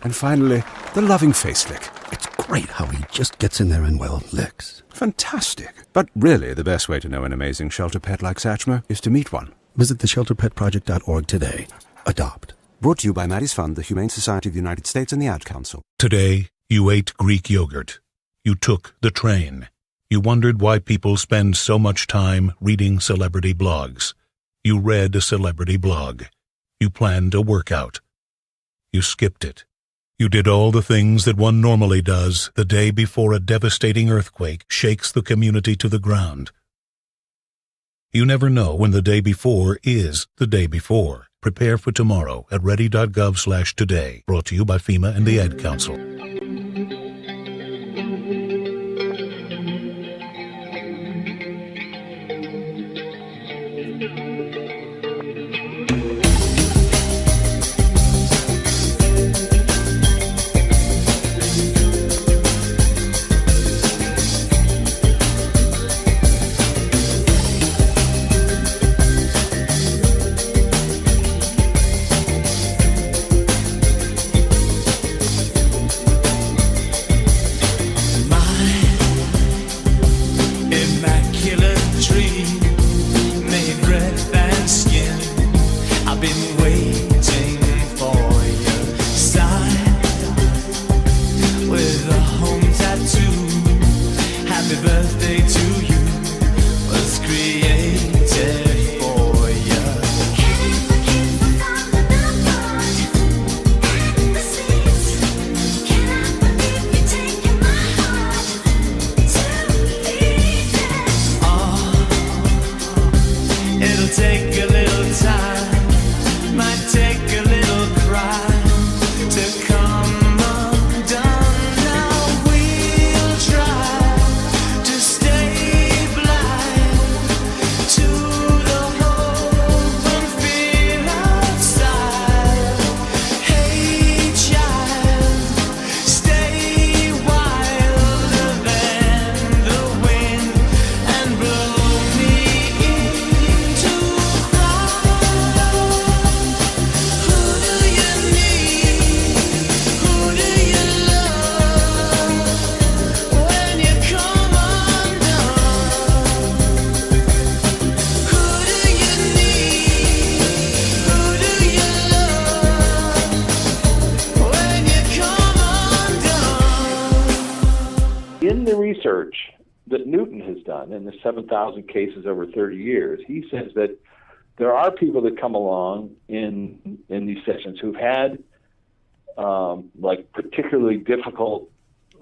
And finally, the loving face lick. It's great how he just gets in there and, well, licks. Fantastic. But really, the best way to know an amazing shelter pet like Satchmo is to meet one. Visit theshelterpetproject.org today. Adopt. Brought to you by Maddie's Fund, the Humane Society of the United States, and the Ad Council. Today, you ate Greek yogurt. You took the train. You wondered why people spend so much time reading celebrity blogs. You read a celebrity blog. You planned a workout. You skipped it. You did all the things that one normally does the day before a devastating earthquake shakes the community to the ground. You never know when the day before is the day before. Prepare for tomorrow at ready.gov/today. Brought to you by FEMA and the Ad Council. Research that Newton has done in the 7,000 cases over 30 years, he says that there are people that come along in these sessions who've had like particularly difficult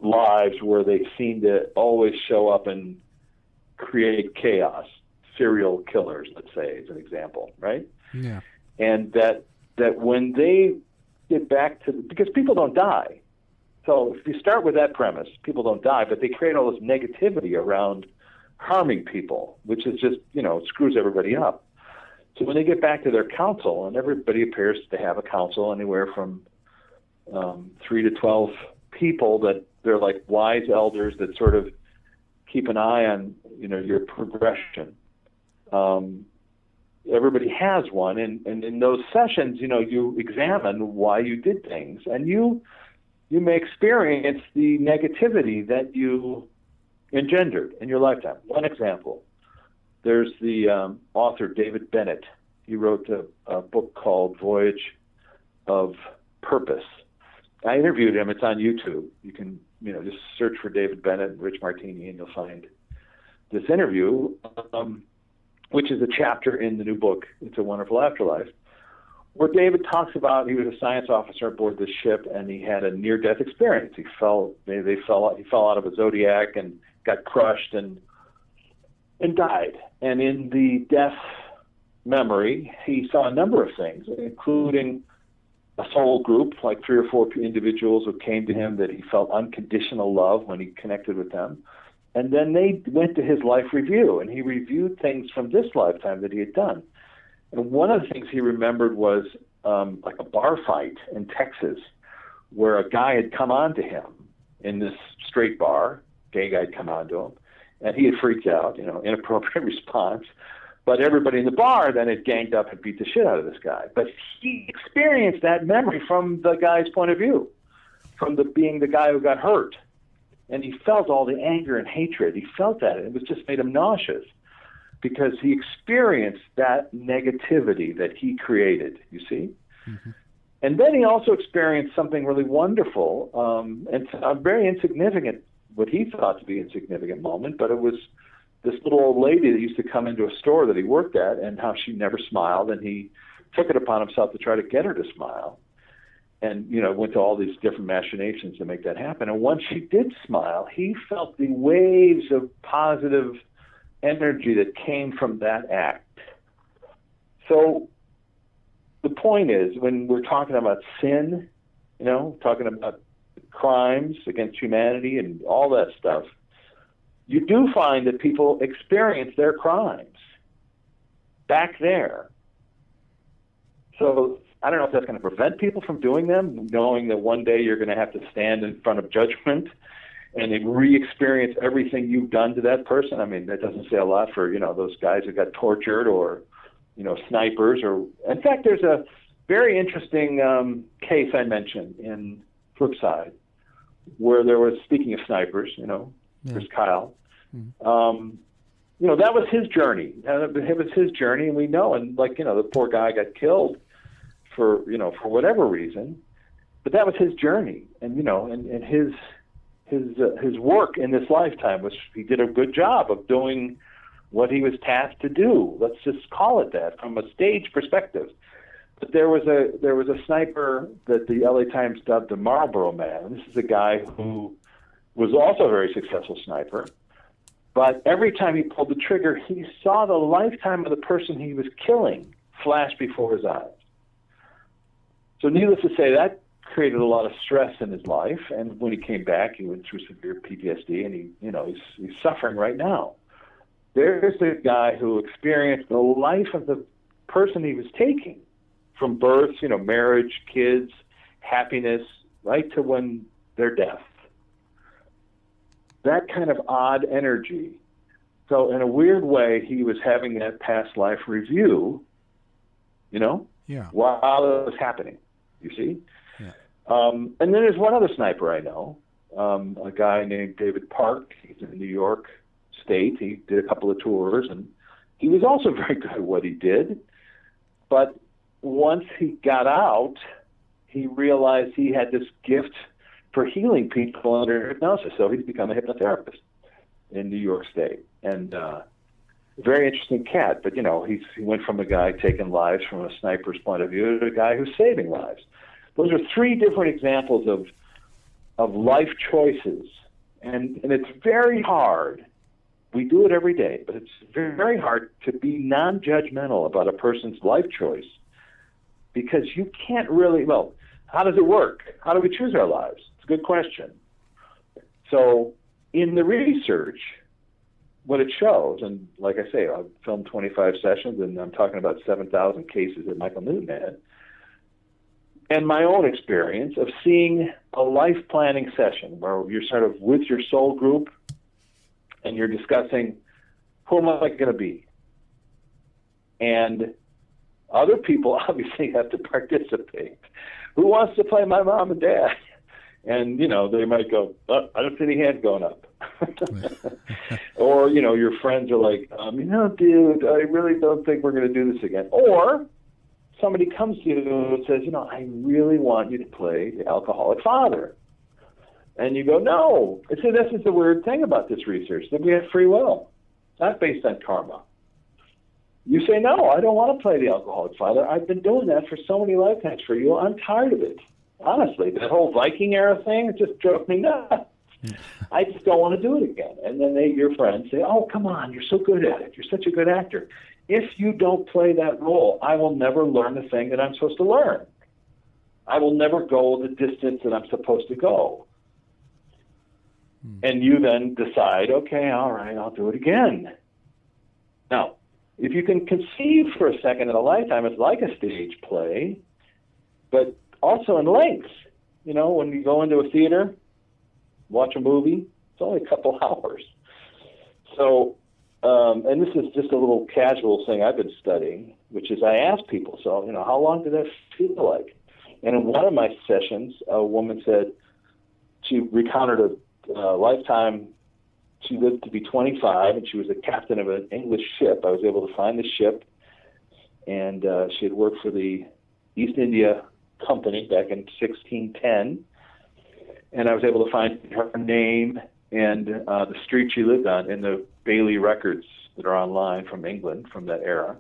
lives where they seem to always show up and create chaos. Serial killers, let's say, as an example, right? Yeah. And that when they get back to, because people don't die. So if you start with that premise, people don't die, but they create all this negativity around harming people, which is just, screws everybody up. So when they get back to their council, and everybody appears to have a council anywhere from 3 to 12 people that they're like wise elders that sort of keep an eye on, your progression. Everybody has one, and in those sessions, you examine why you did things, and you may experience the negativity that you engendered in your lifetime. One example, there's the author David Bennett. He wrote a book called Voyage of Purpose. I interviewed him. It's on YouTube. You can, just search for David Bennett and Rich Martini, and you'll find this interview, which is a chapter in the new book, It's a Wonderful Afterlife, where David talks about he was a science officer aboard this ship, and he had a near-death experience. He fell out of a Zodiac and got crushed and died. And in the death memory, he saw a number of things, including a soul group, like 3 or 4 individuals who came to him that he felt unconditional love when he connected with them. And then they went to his life review, and he reviewed things from this lifetime that he had done. And one of the things he remembered was like a bar fight in Texas where a guy had come on to him in this straight bar, gay guy had come on to him, and he had freaked out, inappropriate response. But everybody in the bar then had ganged up and beat the shit out of this guy. But he experienced that memory from the guy's point of view, from being the guy who got hurt. And he felt all the anger and hatred. He felt that. It was just made him nauseous because he experienced that negativity that he created, you see? Mm-hmm. And then he also experienced something really wonderful and a very insignificant, what he thought to be an insignificant moment, but it was this little old lady that used to come into a store that he worked at and how she never smiled, and he took it upon himself to try to get her to smile. And, went to all these different machinations to make that happen. And once she did smile, he felt the waves of positive energy that came from that act. So the point is, when we're talking about sin, talking about crimes against humanity and all that stuff, you do find that people experience their crimes back there. So I don't know if that's going to prevent people from doing them, knowing that one day you're going to have to stand in front of judgment and then re-experience everything you've done to that person. I mean, that doesn't say a lot for, those guys who got tortured or, snipers. Or in fact, there's a very interesting case I mentioned in FlipSide where there was, speaking of snipers, there's Kyle. Mm-hmm. That was his journey. It was his journey, and we know, and the poor guy got killed for whatever reason, but that was his journey, and and his work in this lifetime was he did a good job of doing what he was tasked to do. Let's just call it that from a stage perspective. But there was a sniper that the LA Times dubbed the Marlboro Man. This is a guy who was also a very successful sniper, but every time he pulled the trigger, he saw the lifetime of the person he was killing flash before his eyes. So needless to say, that created a lot of stress in his life, and when he came back, he went through severe PTSD, and he's suffering right now. There's the guy who experienced the life of the person he was taking, from birth, marriage, kids, happiness, right to when their death. That kind of odd energy. So in a weird way, he was having that past life review, while it was happening, you see? Yeah. And then there's one other sniper I know, a guy named David Park. He's in New York State. He did a couple of tours, and he was also very good at what he did. But once he got out, he realized he had this gift for healing people under hypnosis. So he's become a hypnotherapist in New York State. And very interesting cat, but, he went from a guy taking lives from a sniper's point of view to a guy who's saving lives. Those are three different examples of life choices, and it's very hard. We do it every day, but it's very hard to be non-judgmental about a person's life choice, because you can't really, how does it work? How do we choose our lives? It's a good question. So in the research, what it shows, and like I say, I've filmed 25 sessions, and I'm talking about 7,000 cases that Michael Newton had, and my own experience of seeing a life planning session where you're sort of with your soul group and you're discussing, who am I going to be? And other people obviously have to participate. Who wants to play my mom and dad? And, they might go, oh, I don't see any hands going up. Or, your friends are like, dude, I really don't think we're going to do this again. Or somebody comes to you and says, I really want you to play the alcoholic father. And you go, no. And so this is the weird thing about this research, that we have free will. It's not based on karma. You say, no, I don't want to play the alcoholic father. I've been doing that for so many lifetimes for you. I'm tired of it. Honestly, that whole Viking era thing, it just drove me nuts. I just don't want to do it again. And then your friends say, oh, come on, you're so good at it. You're such a good actor. If you don't play that role, I will never learn the thing that I'm supposed to learn. I will never go the distance that I'm supposed to go. And you then decide, okay, all right, I'll do it again. Now, if you can conceive for a second in a lifetime, it's like a stage play, but also in length. When you go into a theater, watch a movie, it's only a couple hours. So, and this is just a little casual thing I've been studying, which is I ask people, so, how long did that feel like? And in one of my sessions, a woman said she recounted a lifetime. She lived to be 25, and she was the captain of an English ship. I was able to find the ship, and she had worked for the East India Company back in 1610, and I was able to find her name and the street she lived on in the Bailey records that are online from England from that era.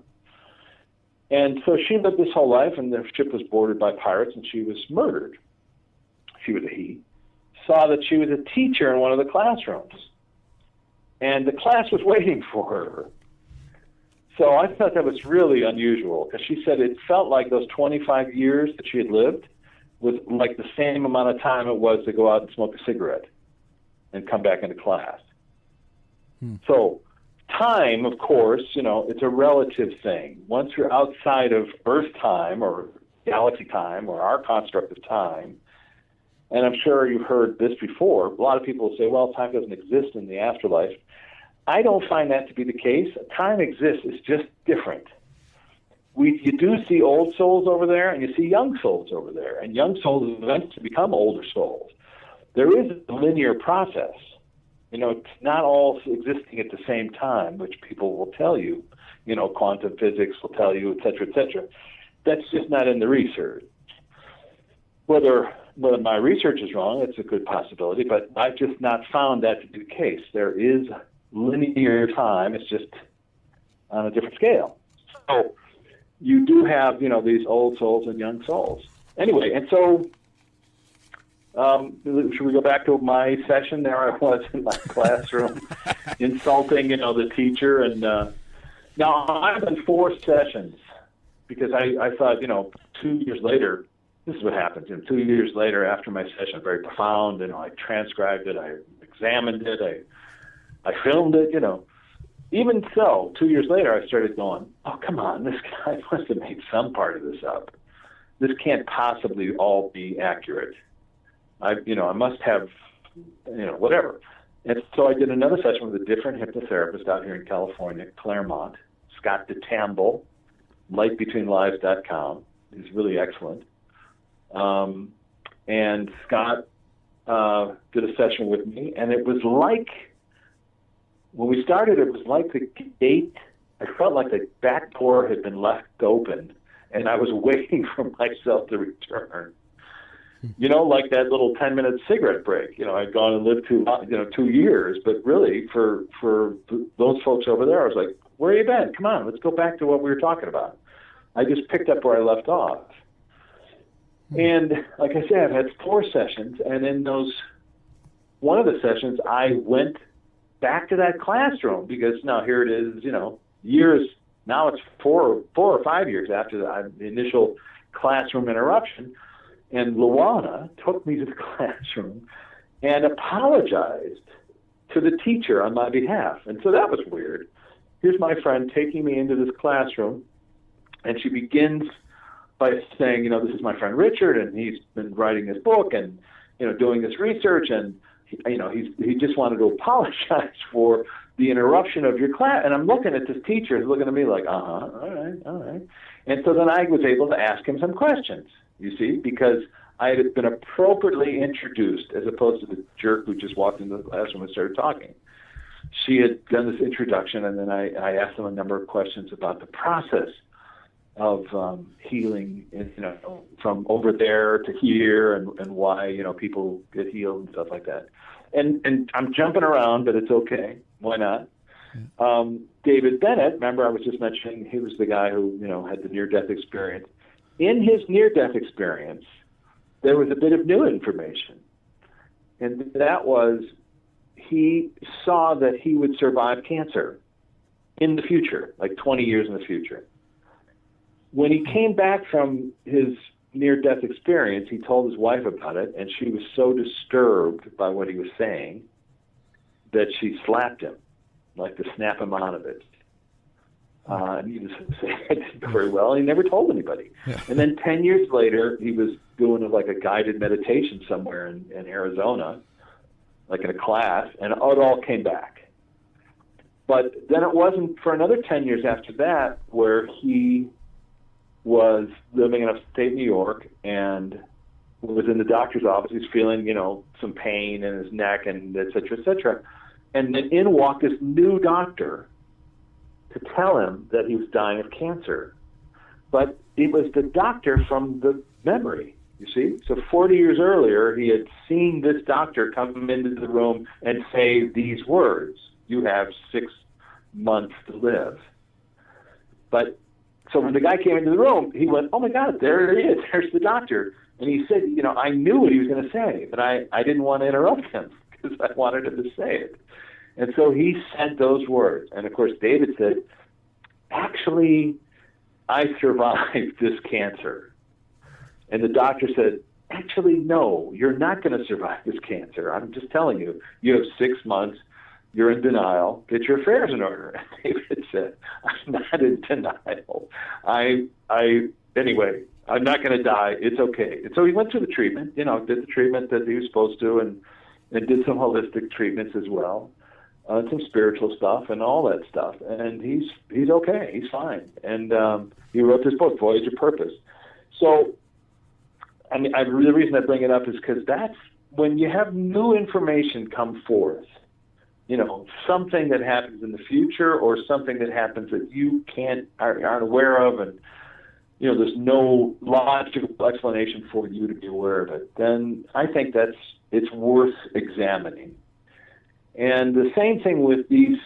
And so she lived this whole life, and the ship was boarded by pirates, and she was murdered. She was a he. Saw that she was a teacher in one of the classrooms, and the class was waiting for her. So I thought that was really unusual, because she said it felt like those 25 years that she had lived was like the same amount of time it was to go out and smoke a cigarette and come back into class. So time, of course, it's a relative thing. Once you're outside of Earth time or galaxy time or our construct of time, and I'm sure you've heard this before, a lot of people say, well, time doesn't exist in the afterlife. I don't find that to be the case. Time exists, it's just different. You do see old souls over there, and you see young souls over there, and young souls eventually become older souls. There is a linear process. It's not all existing at the same time, which people will tell you. Quantum physics will tell you, et cetera, et cetera. That's just not in the research. Whether my research is wrong, it's a good possibility, but I've just not found that to be the case. There is linear time, it's just on a different scale. So you do have, these old souls and young souls. Anyway, and so should we go back to my session? There I was in my classroom insulting, the teacher. And now I've done 4 sessions because I thought, 2 years later, this is what happens. 2 years later after my session, very profound, I transcribed it, I examined it, I filmed it, Even so, 2 years later, I started going, oh, come on, this guy must have made some part of this up. This can't possibly all be accurate. I must have, whatever. And so I did another session with a different hypnotherapist out here in California, Claremont, Scott DeTamble, lightbetweenlives.com. He's really excellent. And Scott did a session with me, and it was like, when we started, it was like the gate, I felt like the back door had been left open, and I was waiting for myself to return. Like that little 10-minute cigarette break. I'd gone and lived 2 years, but really for those folks over there, I was like, Where you been? Come on, let's go back to what we were talking about. I just picked up where I left off. And like I said, I've had 4 sessions, and in one of the sessions, I went back to that classroom because now here it is, years, now it's 4 or 5 years after the initial classroom interruption, and Luana took me to the classroom and apologized to the teacher on my behalf. And so that was weird. Here's my friend taking me into this classroom, and she begins by saying, this is my friend Richard, and he's been writing this book and, doing this research, and, he just wanted to apologize for the interruption of your class. And I'm looking at this teacher, he's looking at me like, all right. And so then I was able to ask him some questions, you see, because I had been appropriately introduced as opposed to the jerk who just walked into the classroom and started talking. She had done this introduction, and then I asked them a number of questions about the process of healing, from over there to here, and why people get healed and stuff like that. And I'm jumping around, but it's okay. Why not? David Bennett, remember I was just mentioning, he was the guy who had the near-death experience. In his near-death experience, there was a bit of new information, and that was he saw that he would survive cancer in the future, like 20 years in the future. When he came back from his near-death experience, he told his wife about it, and she was so disturbed by what he was saying that she slapped him, like to snap him out of it. And he was saying it didn't go very well, and he never told anybody. Yeah. And then 10 years later, he was doing like a guided meditation somewhere in Arizona, like in a class, and it all came back. But then it wasn't for another 10 years after that where he was living in upstate New York and was in the doctor's office. He's feeling, some pain in his neck and et cetera, et cetera. And then in walked this new doctor to tell him that he was dying of cancer. But it was the doctor from the memory, you see? So 40 years earlier, he had seen this doctor come into the room and say these words, "You have 6 months to live." But so when the guy came into the room, he went, "Oh my God, there he is, there's the doctor." And he said, I knew what he was going to say, but I didn't want to interrupt him because I wanted him to say it. And so he said those words. And of course, David said, "Actually, I survived this cancer." And the doctor said, "Actually, no, you're not going to survive this cancer. I'm just telling you, you have 6 months. You're in denial. Get your affairs in order." And David said, "I'm not in denial. Anyway, I'm not going to die. It's okay." And so he went through the treatment, did the treatment that he was supposed to, and did some holistic treatments as well, some spiritual stuff and all that stuff. And he's okay. He's fine. And he wrote this book, Voyage of Purpose. So, the reason I bring it up is because that's when you have new information come forth. Something that happens in the future or something that happens that you aren't aware of, and there's no logical explanation for you to be aware of it, then I think it's worth examining. And the same thing with these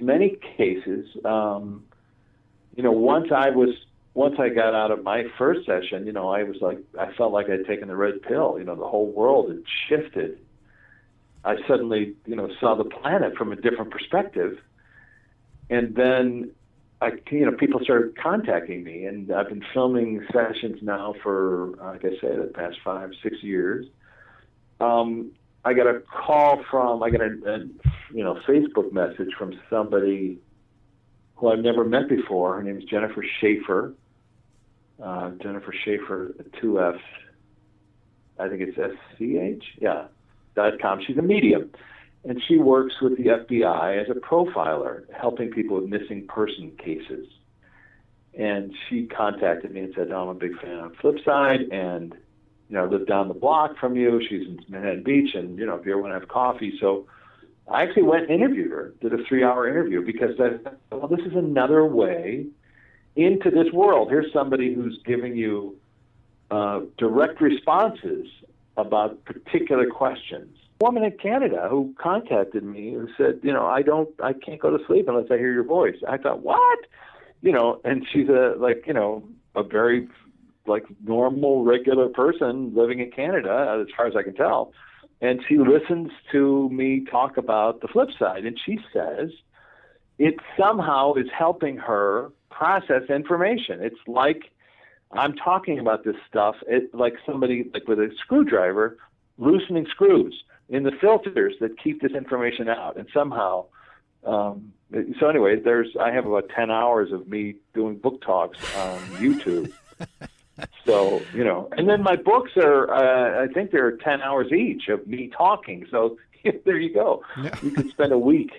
many cases. Once I got out of my first session, I felt like I'd taken the red pill. The whole world had shifted. I suddenly, saw the planet from a different perspective, and then people started contacting me, and I've been filming sessions now for, like I say, the past 5-6 years. I got a Facebook message from somebody who I've never met before. Her name is Jennifer Schaefer. Jennifer Schaefer, 2 F's. I think it's SCH. Yeah. .com. She's a medium, and she works with the FBI as a profiler, helping people with missing person cases. And she contacted me and said, "I'm a big fan of FlipSide, and I live down the block from you." She's in Manhattan Beach, and if you ever want to have coffee. So I actually went and interviewed her, did a 3-hour interview, because I thought, well, this is another way into this world. Here's somebody who's giving you direct responses about particular questions. woman in Canada who contacted me who said, I can't go to sleep unless I hear your voice. I thought, what? And she's a very normal, regular person living in Canada, as far as I can tell. And she listens to me talk about the flip side, and she says it somehow is helping her process information. It's like I'm talking about this stuff, like somebody with a screwdriver loosening screws in the filters that keep this information out. And somehow, so anyway, I have about 10 hours of me doing book talks on YouTube. So, and then my books are, I think they're 10 hours each of me talking. So there you go. Yeah. You could spend a week.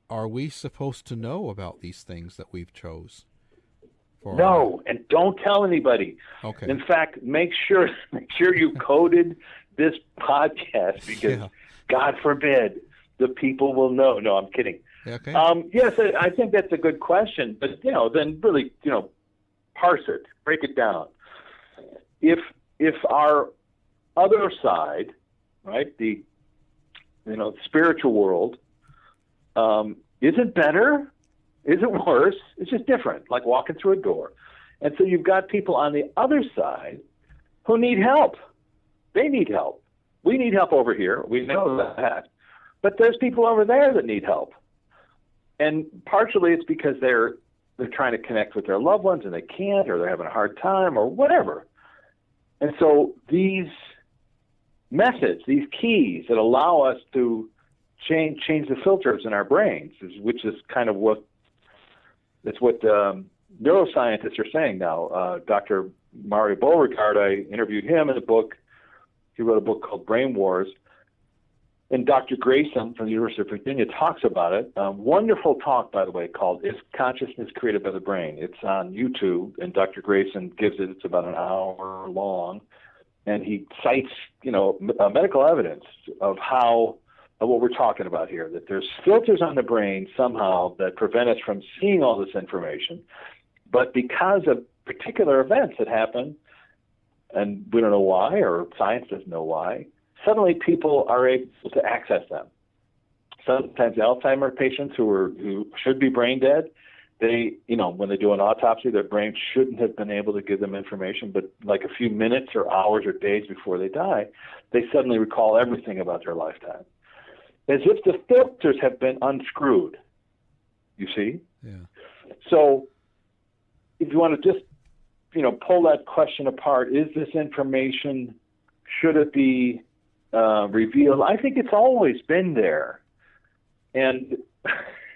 Are we supposed to know about these things that we've chose? No, and don't tell anybody. Okay. In fact, make sure you coded this podcast because God forbid the people will know. No, I'm kidding. Okay. Yes, I think that's a good question, but then really, parse it, break it down. If our other side, right, the spiritual world, isn't better, isn't worse, it's just different, like walking through a door. And so you've got people on the other side who need help. They need help. We need help over here. We know that. But there's people over there that need help. And partially it's because they're trying to connect with their loved ones and they can't, or they're having a hard time, or whatever. And so these methods, these keys that allow us to change the filters in our brains, which is kind of what neuroscientists are saying now. Dr. Mario Beauregard, I interviewed him in a book. He wrote a book called Brain Wars. And Dr. Grayson from the University of Virginia talks about it. Wonderful talk, by the way, called Is Consciousness Created by the Brain? It's on YouTube, and Dr. Grayson gives it. It's about an hour long. And he cites, medical evidence of what we're talking about here, that there's filters on the brain somehow that prevent us from seeing all this information. But because of particular events that happen, and we don't know why, or science doesn't know why, suddenly people are able to access them. Sometimes Alzheimer patients who should be brain dead, they, when they do an autopsy, their brain shouldn't have been able to give them information, but like a few minutes or hours or days before they die, they suddenly recall everything about their lifetime. As if the filters have been unscrewed, you see? Yeah. So if you want to just, pull that question apart, is this information, should it be revealed? I think it's always been there. And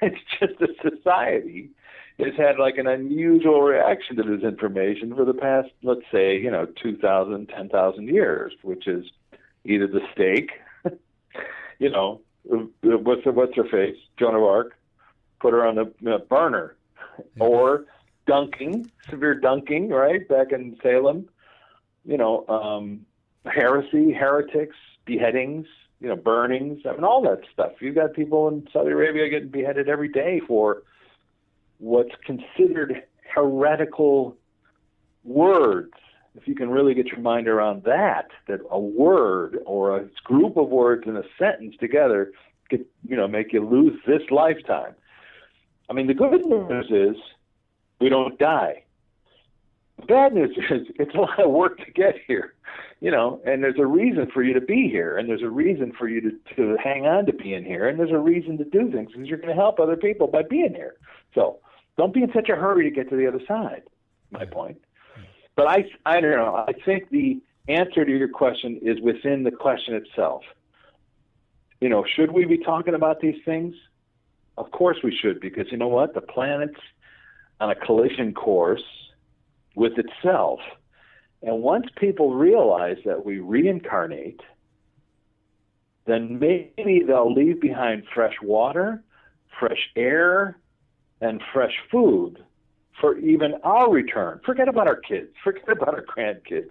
it's just that society has had like an unusual reaction to this information for the past, let's say, 2,000, 10,000 years, which is either the stake, what's her face? Joan of Arc, put her on the burner, or severe dunking, right? Back in Salem, heresy, heretics, beheadings, burnings, all that stuff. You've got people in Saudi Arabia getting beheaded every day for what's considered heretical words. If you can really get your mind around that a word or a group of words in a sentence together could, make you lose this lifetime. I mean, the good news is we don't die. The bad news is it's a lot of work to get here, and there's a reason for you to be here, and there's a reason for you to hang on to being here, and there's a reason to do things because you're going to help other people by being here. So don't be in such a hurry to get to the other side, my point. But I don't know. I think the answer to your question is within the question itself. Should we be talking about these things? Of course we should, because you know what? The planet's on a collision course with itself. And once people realize that we reincarnate, then maybe they'll leave behind fresh water, fresh air, and fresh food for even our return. Forget about our kids. Forget about our grandkids.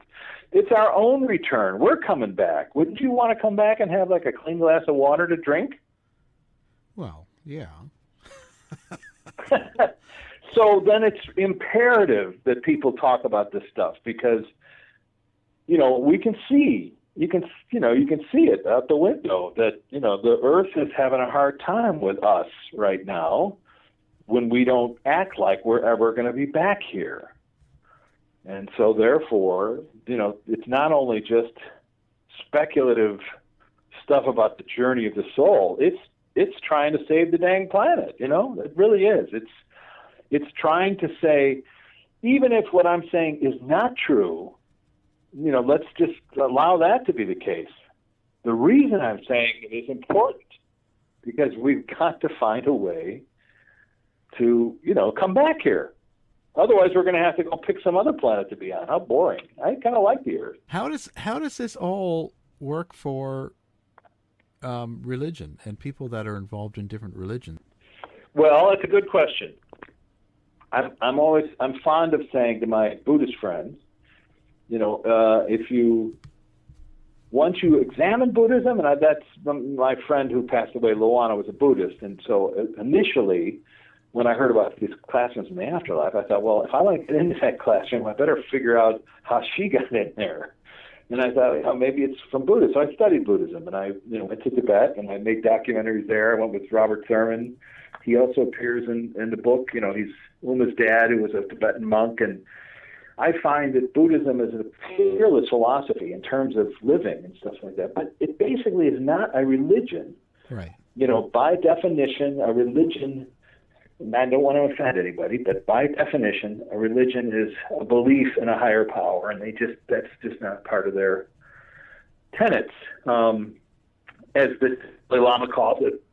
It's our own return. We're coming back. Wouldn't you want to come back and have like a clean glass of water to drink? Well, yeah. So then it's imperative that people talk about this stuff because, we can see you can see it out the window that, the earth is having a hard time with us right now when we don't act like we're ever going to be back here. And so therefore, it's not only just speculative stuff about the journey of the soul. It's trying to save the dang planet, It really is. It's trying to say, even if what I'm saying is not true, let's just allow that to be the case. The reason I'm saying it is important because we've got to find a way to, come back here. Otherwise, we're going to have to go pick some other planet to be on. How boring. I kind of like the Earth. How does this all work for religion and people that are involved in different religions? Well, it's a good question. I'm fond of saying to my Buddhist friends, once you examine Buddhism, and that's my friend who passed away, Luana, was a Buddhist, and so initially, when I heard about these classrooms in the afterlife, I thought, well, if I want to get into that classroom, I better figure out how she got in there. And I thought, maybe it's from Buddhism. So I studied Buddhism, and I went to Tibet, and I made documentaries there. I went with Robert Thurman. He also appears in the book. He's Uma's dad, who was a Tibetan monk, and I find that Buddhism is a fearless philosophy in terms of living and stuff like that. But it basically is not a religion. Right. By definition, a religion, and I don't want to offend anybody, but by definition, a religion is a belief in a higher power, and that's just not part of their tenets. As the Dalai Lama calls it,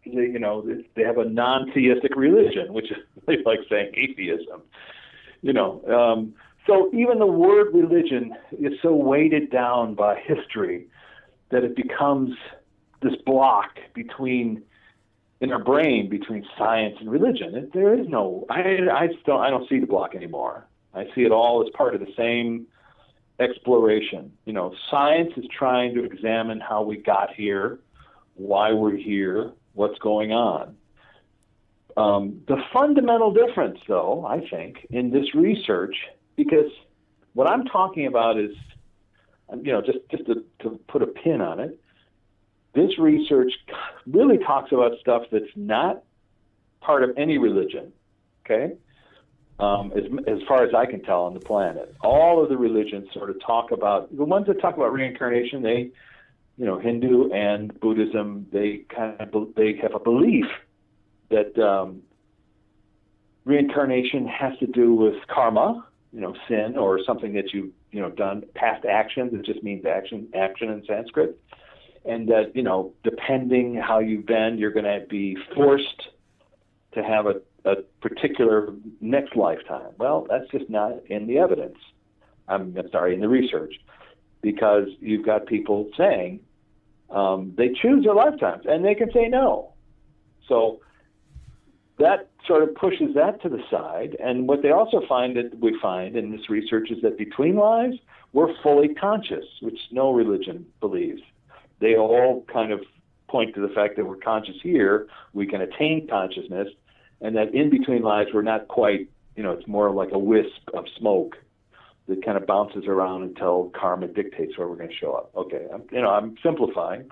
they have a non-theistic religion, which is like saying atheism. So even the word religion is so weighted down by history that it becomes this block in our brain between science and religion. There is no. I don't see the block anymore. I see it all as part of the same exploration. Science is trying to examine how we got here, why we're here, what's going on. The fundamental difference, though, I think, in this research, because what I'm talking about is, just to put a pin on it, this research really talks about stuff that's not part of any religion, okay? As far as I can tell on the planet. All of the religions sort of talk about, the ones that talk about reincarnation, they, Hindu and Buddhism, they have a belief that reincarnation has to do with karma, sin or something that you've, done, past actions. It just means action in Sanskrit. And that, depending how you've been, you're going to be forced to have a particular next lifetime. Well, that's just not in the evidence. In the research. Because you've got people saying they choose their lifetimes, and they can say no. So that sort of pushes that to the side. And what they also we find in this research is that between lives, we're fully conscious, which no religion believes. They all kind of point to the fact that we're conscious here, we can attain consciousness, and that in between lives we're not quite, it's more like a wisp of smoke that kind of bounces around until karma dictates where we're going to show up. Okay, I'm simplifying,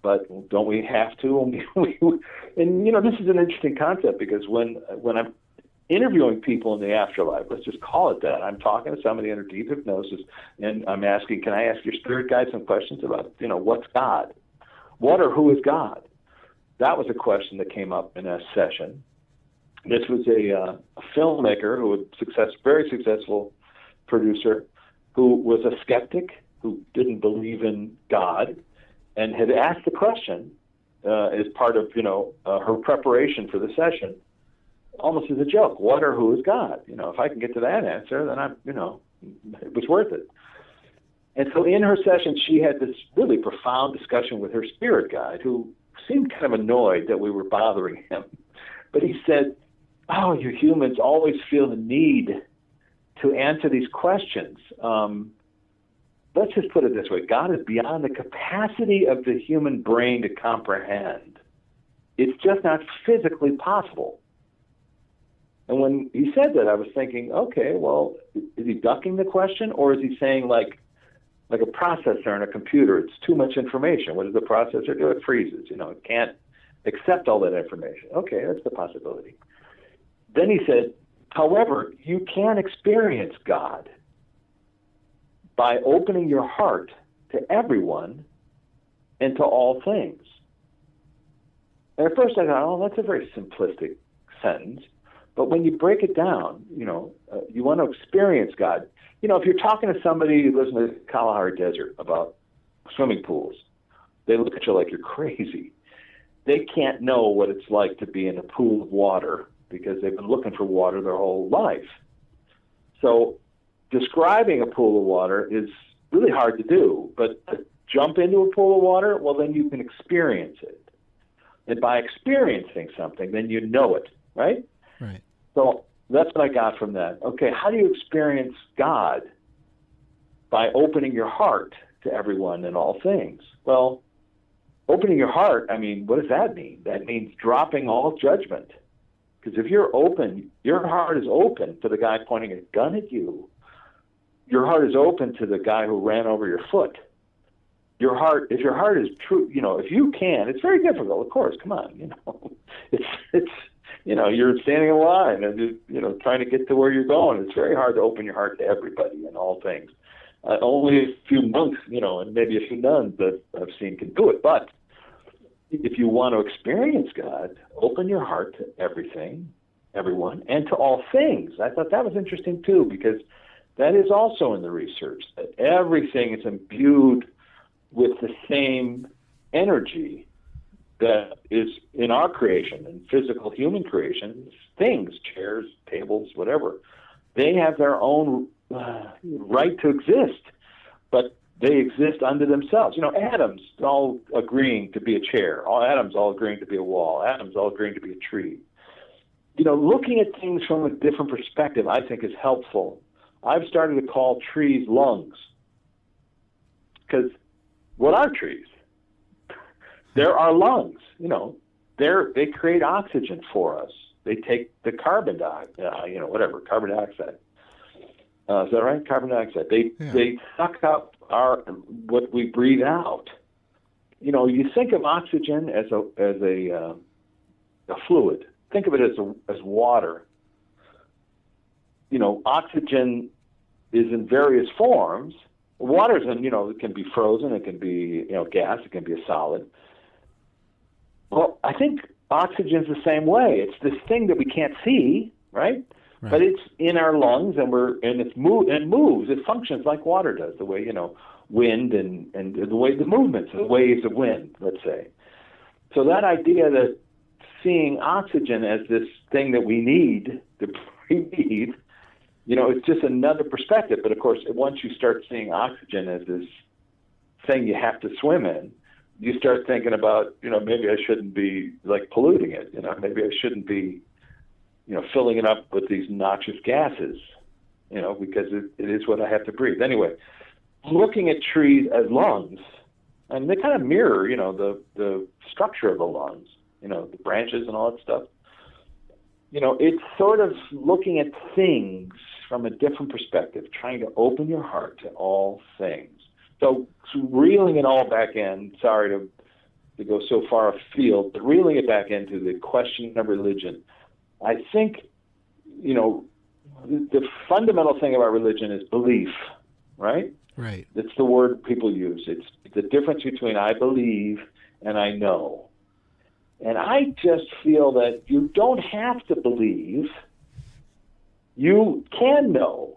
but don't we have to? And this is an interesting concept because when I'm interviewing people in the afterlife, let's just call it that, I'm talking to somebody under deep hypnosis, and I'm asking, can I ask your spirit guide some questions about, what's God? What or who is God? That was a question that came up in a session. This was a filmmaker who was very successful producer who was a skeptic who didn't believe in God and had asked the question as part of her preparation for the session, almost as a joke, what or who is God? If I can get to that answer, then it was worth it. And so in her session, she had this really profound discussion with her spirit guide, who seemed kind of annoyed that we were bothering him. But he said, oh, you humans always feel the need to answer these questions. Let's just put it this way. God is beyond the capacity of the human brain to comprehend. It's just not physically possible. And when he said that, I was thinking, okay, well, is he ducking the question, or is he saying, like, like a processor in a computer. It's too much information. What does the processor do? It freezes. It can't accept all that information. Okay, that's the possibility. Then he said, however, you can experience God by opening your heart to everyone and to all things. And at first I thought, oh, that's a very simplistic sentence. But when you break it down, you want to experience God. If you're talking to somebody who lives in the Kalahari Desert about swimming pools, they look at you like you're crazy. They can't know what it's like to be in a pool of water because they've been looking for water their whole life. So describing a pool of water is really hard to do, but to jump into a pool of water, well, then you can experience it. And by experiencing something, then you know it, right? Right. So that's what I got from that. Okay, how do you experience God? By opening your heart to everyone and all things. Well, opening your heart, what does that mean? That means dropping all judgment. Because if you're open, your heart is open to the guy pointing a gun at you. Your heart is open to the guy who ran over your foot. If your heart is true, if you can, it's very difficult, of course, come on, it's you're standing in line and, trying to get to where you're going. It's very hard to open your heart to everybody and all things. Only a few monks, and maybe a few nuns that I've seen can do it. But if you want to experience God, open your heart to everything, everyone, and to all things. I thought that was interesting, too, because that is also in the research, that everything is imbued with the same energy that is in our creation, in physical human creation, things, chairs, tables, whatever. They have their own right to exist, but they exist unto themselves. Atoms all agreeing to be a chair, all atoms all agreeing to be a wall, atoms all agreeing to be a tree. Looking at things from a different perspective, I think, is helpful. I've started to call trees lungs, because what are trees? There are lungs. They create oxygen for us. They take the carbon dioxide, carbon dioxide. Is that right? Carbon dioxide. They suck up what we breathe out. You think of oxygen as a fluid. Think of it as water. Oxygen is in various forms. Water is it can be frozen, it can be gas, it can be a solid. Well, I think oxygen's the same way. It's this thing that we can't see, right? But it's in our lungs, and it moves. It functions like water does, the way wind and the way the movements, the waves of wind, let's say. So that idea that seeing oxygen as this thing that we need to breathe, it's just another perspective. But of course, once you start seeing oxygen as this thing you have to swim in, you start thinking about, maybe I shouldn't be polluting it. Maybe I shouldn't be, filling it up with these noxious gases, because it is what I have to breathe. Anyway, looking at trees as lungs, and they kind of mirror, the structure of the lungs, the branches and all that stuff. It's sort of looking at things from a different perspective, trying to open your heart to all things. So reeling it all back in, sorry to go so far afield, but reeling it back into the question of religion, I think, the fundamental thing about religion is belief, right? Right. It's the word people use. It's the difference between I believe and I know. And I just feel that you don't have to believe. You can know.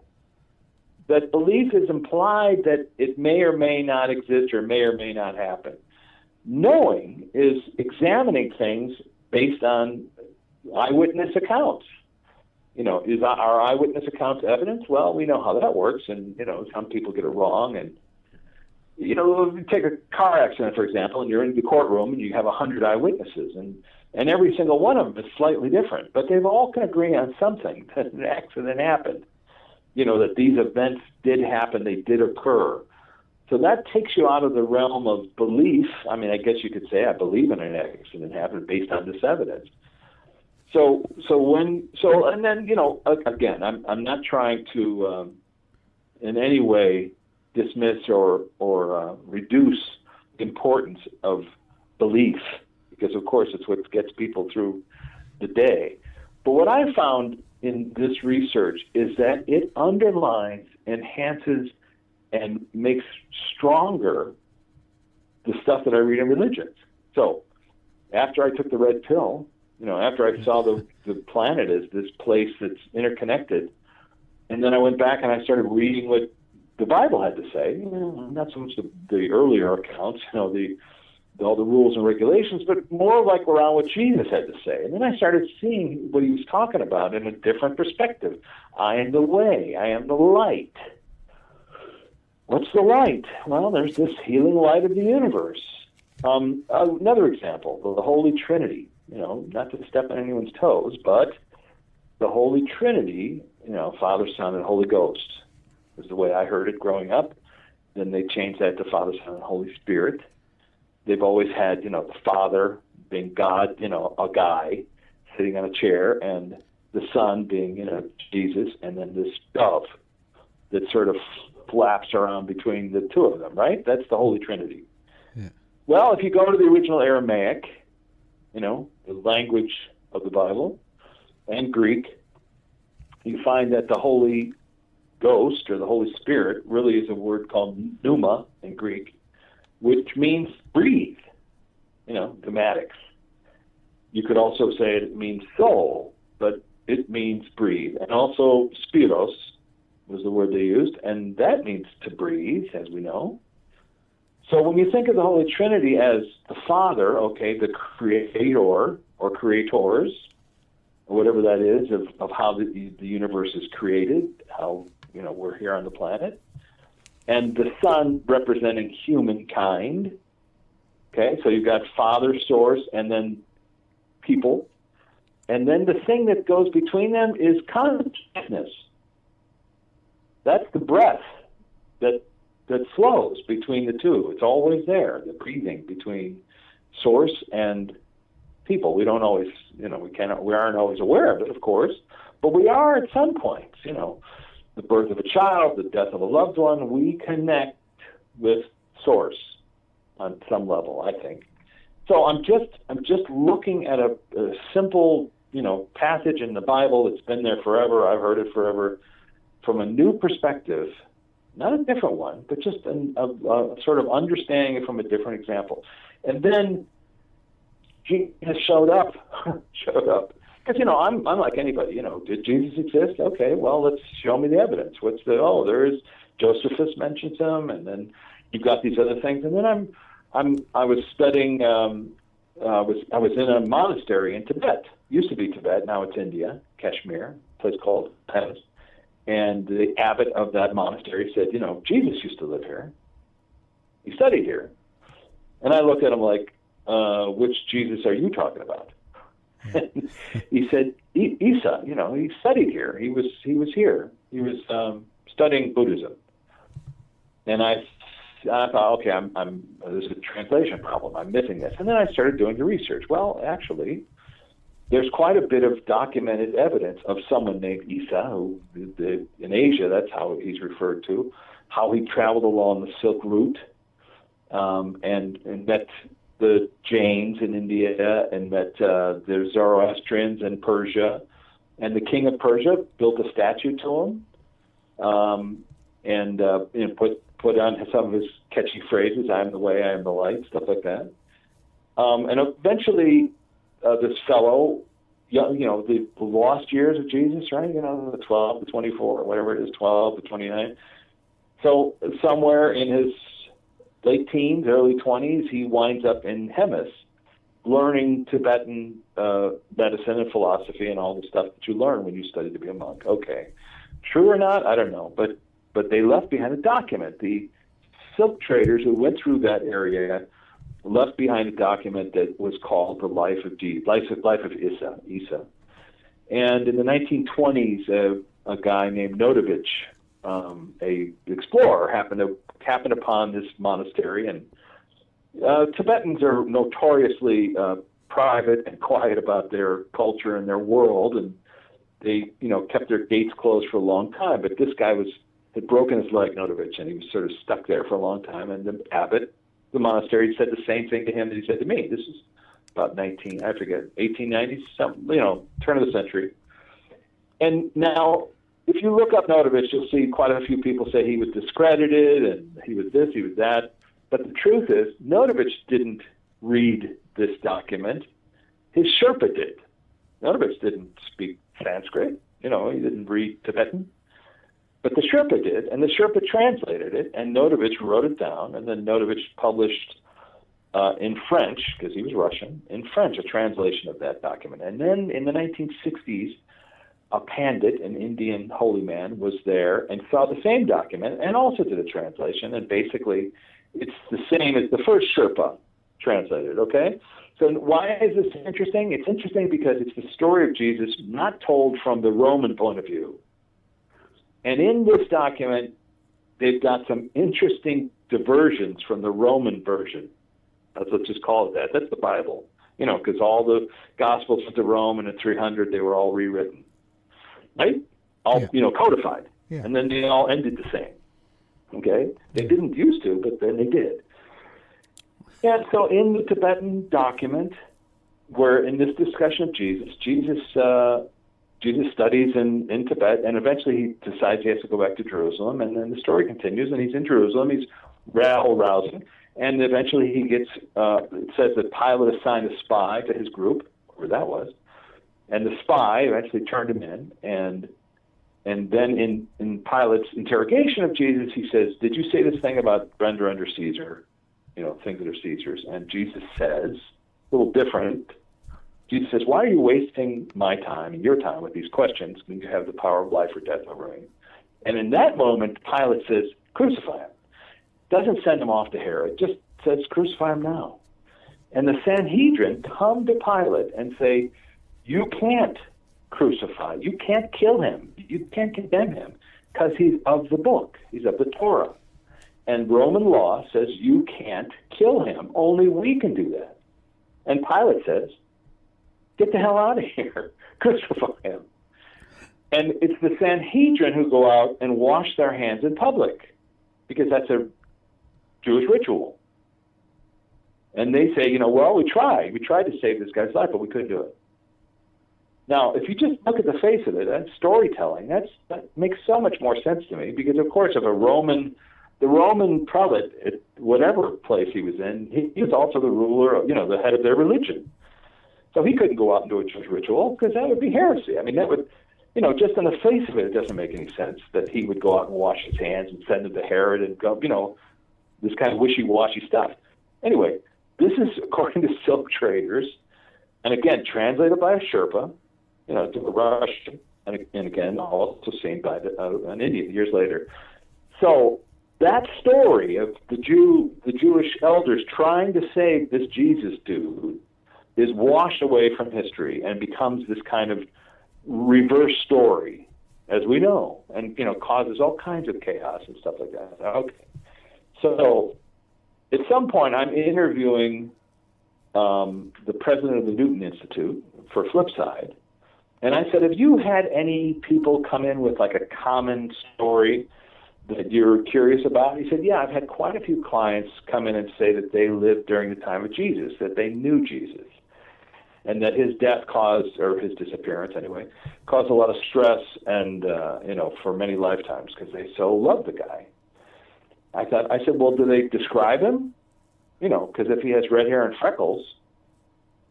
That belief is implied that it may or may not exist or may not happen. Knowing is examining things based on eyewitness accounts. Is our eyewitness accounts evidence? Well, we know how that works, and some people get it wrong. And take a car accident, for example, and you're in the courtroom and you have 100 eyewitnesses, and every single one of them is slightly different, but they've all can agree on something, that an accident happened. That these events did happen, they did occur. So that takes you out of the realm of belief. I guess you could say I believe in an accident happened based on this evidence. And then, again, I'm not trying to in any way dismiss or reduce the importance of belief, because of course it's what gets people through the day. But what I found in this research is that it underlines, enhances, and makes stronger the stuff that I read in religions. So after I took the red pill, after I saw the planet as this place that's interconnected, and then I went back and I started reading what the Bible had to say, not so much the earlier accounts, all the rules and regulations, but more like around what Jesus had to say. And then I started seeing what he was talking about in a different perspective. I am the way. I am the light. What's the light? Well, there's this healing light of the universe. Another example, the Holy Trinity. Not to step on anyone's toes, but the Holy Trinity, Father, Son, and Holy Ghost is the way I heard it growing up. Then they changed that to Father, Son, and Holy Spirit. They've always had, the Father being God, a guy sitting on a chair, and the Son being, Jesus, and then this dove that sort of flaps around between the two of them, right? That's the Holy Trinity. Yeah. Well, if you go to the original Aramaic, the language of the Bible, and Greek, you find that the Holy Ghost or the Holy Spirit really is a word called pneuma in Greek, which means breathe, grammatics. You could also say it means soul, but it means breathe. And also spiros was the word they used, and that means to breathe, as we know. So when you think of the Holy Trinity as the Father, the creator or creators, or whatever that is, of how the universe is created, how we're here on the planet, and the Son representing humankind. Okay, so you've got Father, Source, and then people. And then the thing that goes between them is consciousness. That's the breath that flows between the two. It's always there, the breathing between Source and people. We don't always, we aren't always aware of it, of course, but we are at some points, the birth of a child, the death of a loved one, we connect with Source on some level, I think. So I'm just looking at a simple, passage in the Bible that's been there forever. I've heard it forever, from a new perspective, not a different one, but just a sort of understanding it from a different example. And then Jesus showed up. Because, I'm like anybody, did Jesus exist? Okay, well, let's show me the evidence. There is, Josephus mentions him, and then you've got these other things. And then I was studying, I was in a monastery in Tibet. Used to be Tibet, now it's India, Kashmir, a place called Paris. And the abbot of that monastery said, Jesus used to live here. He studied here. And I looked at him like, which Jesus are you talking about? He said, Isa, he studied here. He was here. He was studying Buddhism. And I thought, okay, there's a translation problem. I'm missing this. And then I started doing the research. Well, actually, there's quite a bit of documented evidence of someone named Isa, who in Asia, that's how he's referred to, how he traveled along the Silk Route and met the Jains in India and met the Zoroastrians in Persia. And the king of Persia built a statue to him and put on some of his catchy phrases, I am the way, I am the light, stuff like that. And eventually, this fellow, the lost years of Jesus, right? The 12 to 24, or whatever it is, 12 to 29. So somewhere in his late teens, early 20s, he winds up in Hemis, learning Tibetan medicine and philosophy and all the stuff that you learn when you study to be a monk. Okay. True or not, I don't know. But they left behind a document. The silk traders who went through that area left behind a document that was called the Life of Jesus, Life of Isa. And in the 1920s, a guy named Notovich, a explorer, happened upon this monastery. And Tibetans are notoriously private and quiet about their culture and their world, and they, kept their gates closed for a long time. But this guy was had broken his leg, Notovich, and he was sort of stuck there for a long time. And the abbot, the monastery, said the same thing to him that he said to me. This is about 1890s, something, turn of the century. And now, if you look up Notovich, you'll see quite a few people say he was discredited and he was this, he was that. But the truth is, Notovich didn't read this document. His Sherpa did. Notovich didn't speak Sanskrit. He didn't read Tibetan. But the Sherpa did, and the Sherpa translated it, and Notovich wrote it down, and then Notovich published in French, because he was Russian, in French, a translation of that document. And then in the 1960s, a pandit, an Indian holy man, was there and saw the same document and also did a translation. And basically, it's the same as the first Sherpa translated, okay? So why is this interesting? It's interesting because it's the story of Jesus not told from the Roman point of view. And in this document, they've got some interesting diversions from the Roman version. Let's just call it that. That's the Bible. Because all the Gospels went to Rome, and in 300 they were all rewritten. Right? All, codified. Yeah. And then they all ended the same. Okay? They didn't used to, but then they did. And so in the Tibetan document, where in this discussion of Jesus studies in Tibet, and eventually he decides he has to go back to Jerusalem, and then the story continues, and he's in Jerusalem, he's rousing, and eventually he gets, it says that Pilate assigned a spy to his group, whoever that was, and the spy eventually turned him in, and then in Pilate's interrogation of Jesus, he says, did you say this thing about render under Caesar, things that are Caesar's? And Jesus says, a little different, Jesus says, why are you wasting my time and your time with these questions when you have the power of life or death over me? And in that moment, Pilate says, crucify him. Doesn't send him off to Herod, just says, crucify him now. And the Sanhedrin come to Pilate and say, you can't crucify, you can't kill him, you can't condemn him, because he's of the book, he's of the Torah. And Roman law says you can't kill him, only we can do that. And Pilate says, get the hell out of here, crucify him. And it's the Sanhedrin who go out and wash their hands in public, because that's a Jewish ritual. And they say, well, we tried to save this guy's life, but we couldn't do it. Now, if you just look at the face of it, that's storytelling. That makes so much more sense to me, because, of course, if the Roman prelate, at whatever place he was in, he was also the ruler, the head of their religion. So he couldn't go out and do a Jewish ritual, because that would be heresy. I mean, that would, just on the face of it doesn't make any sense that he would go out and wash his hands and send them to Herod and go, this kind of wishy-washy stuff. Anyway, this is according to Silk Traders, and again, translated by a Sherpa, to a Russian, and again, also seen by an Indian years later. So that story of the Jewish elders trying to save this Jesus dude is washed away from history and becomes this kind of reverse story, as we know, and causes all kinds of chaos and stuff like that. Okay, so at some point, I'm interviewing the president of the Newton Institute for FlipSide. And I said, have you had any people come in with like a common story that you're curious about? He said, yeah, I've had quite a few clients come in and say that they lived during the time of Jesus, that they knew Jesus, and that his death caused, or his disappearance anyway, caused a lot of stress and, for many lifetimes because they so loved the guy. I said, well, do they describe him? Because if he has red hair and freckles,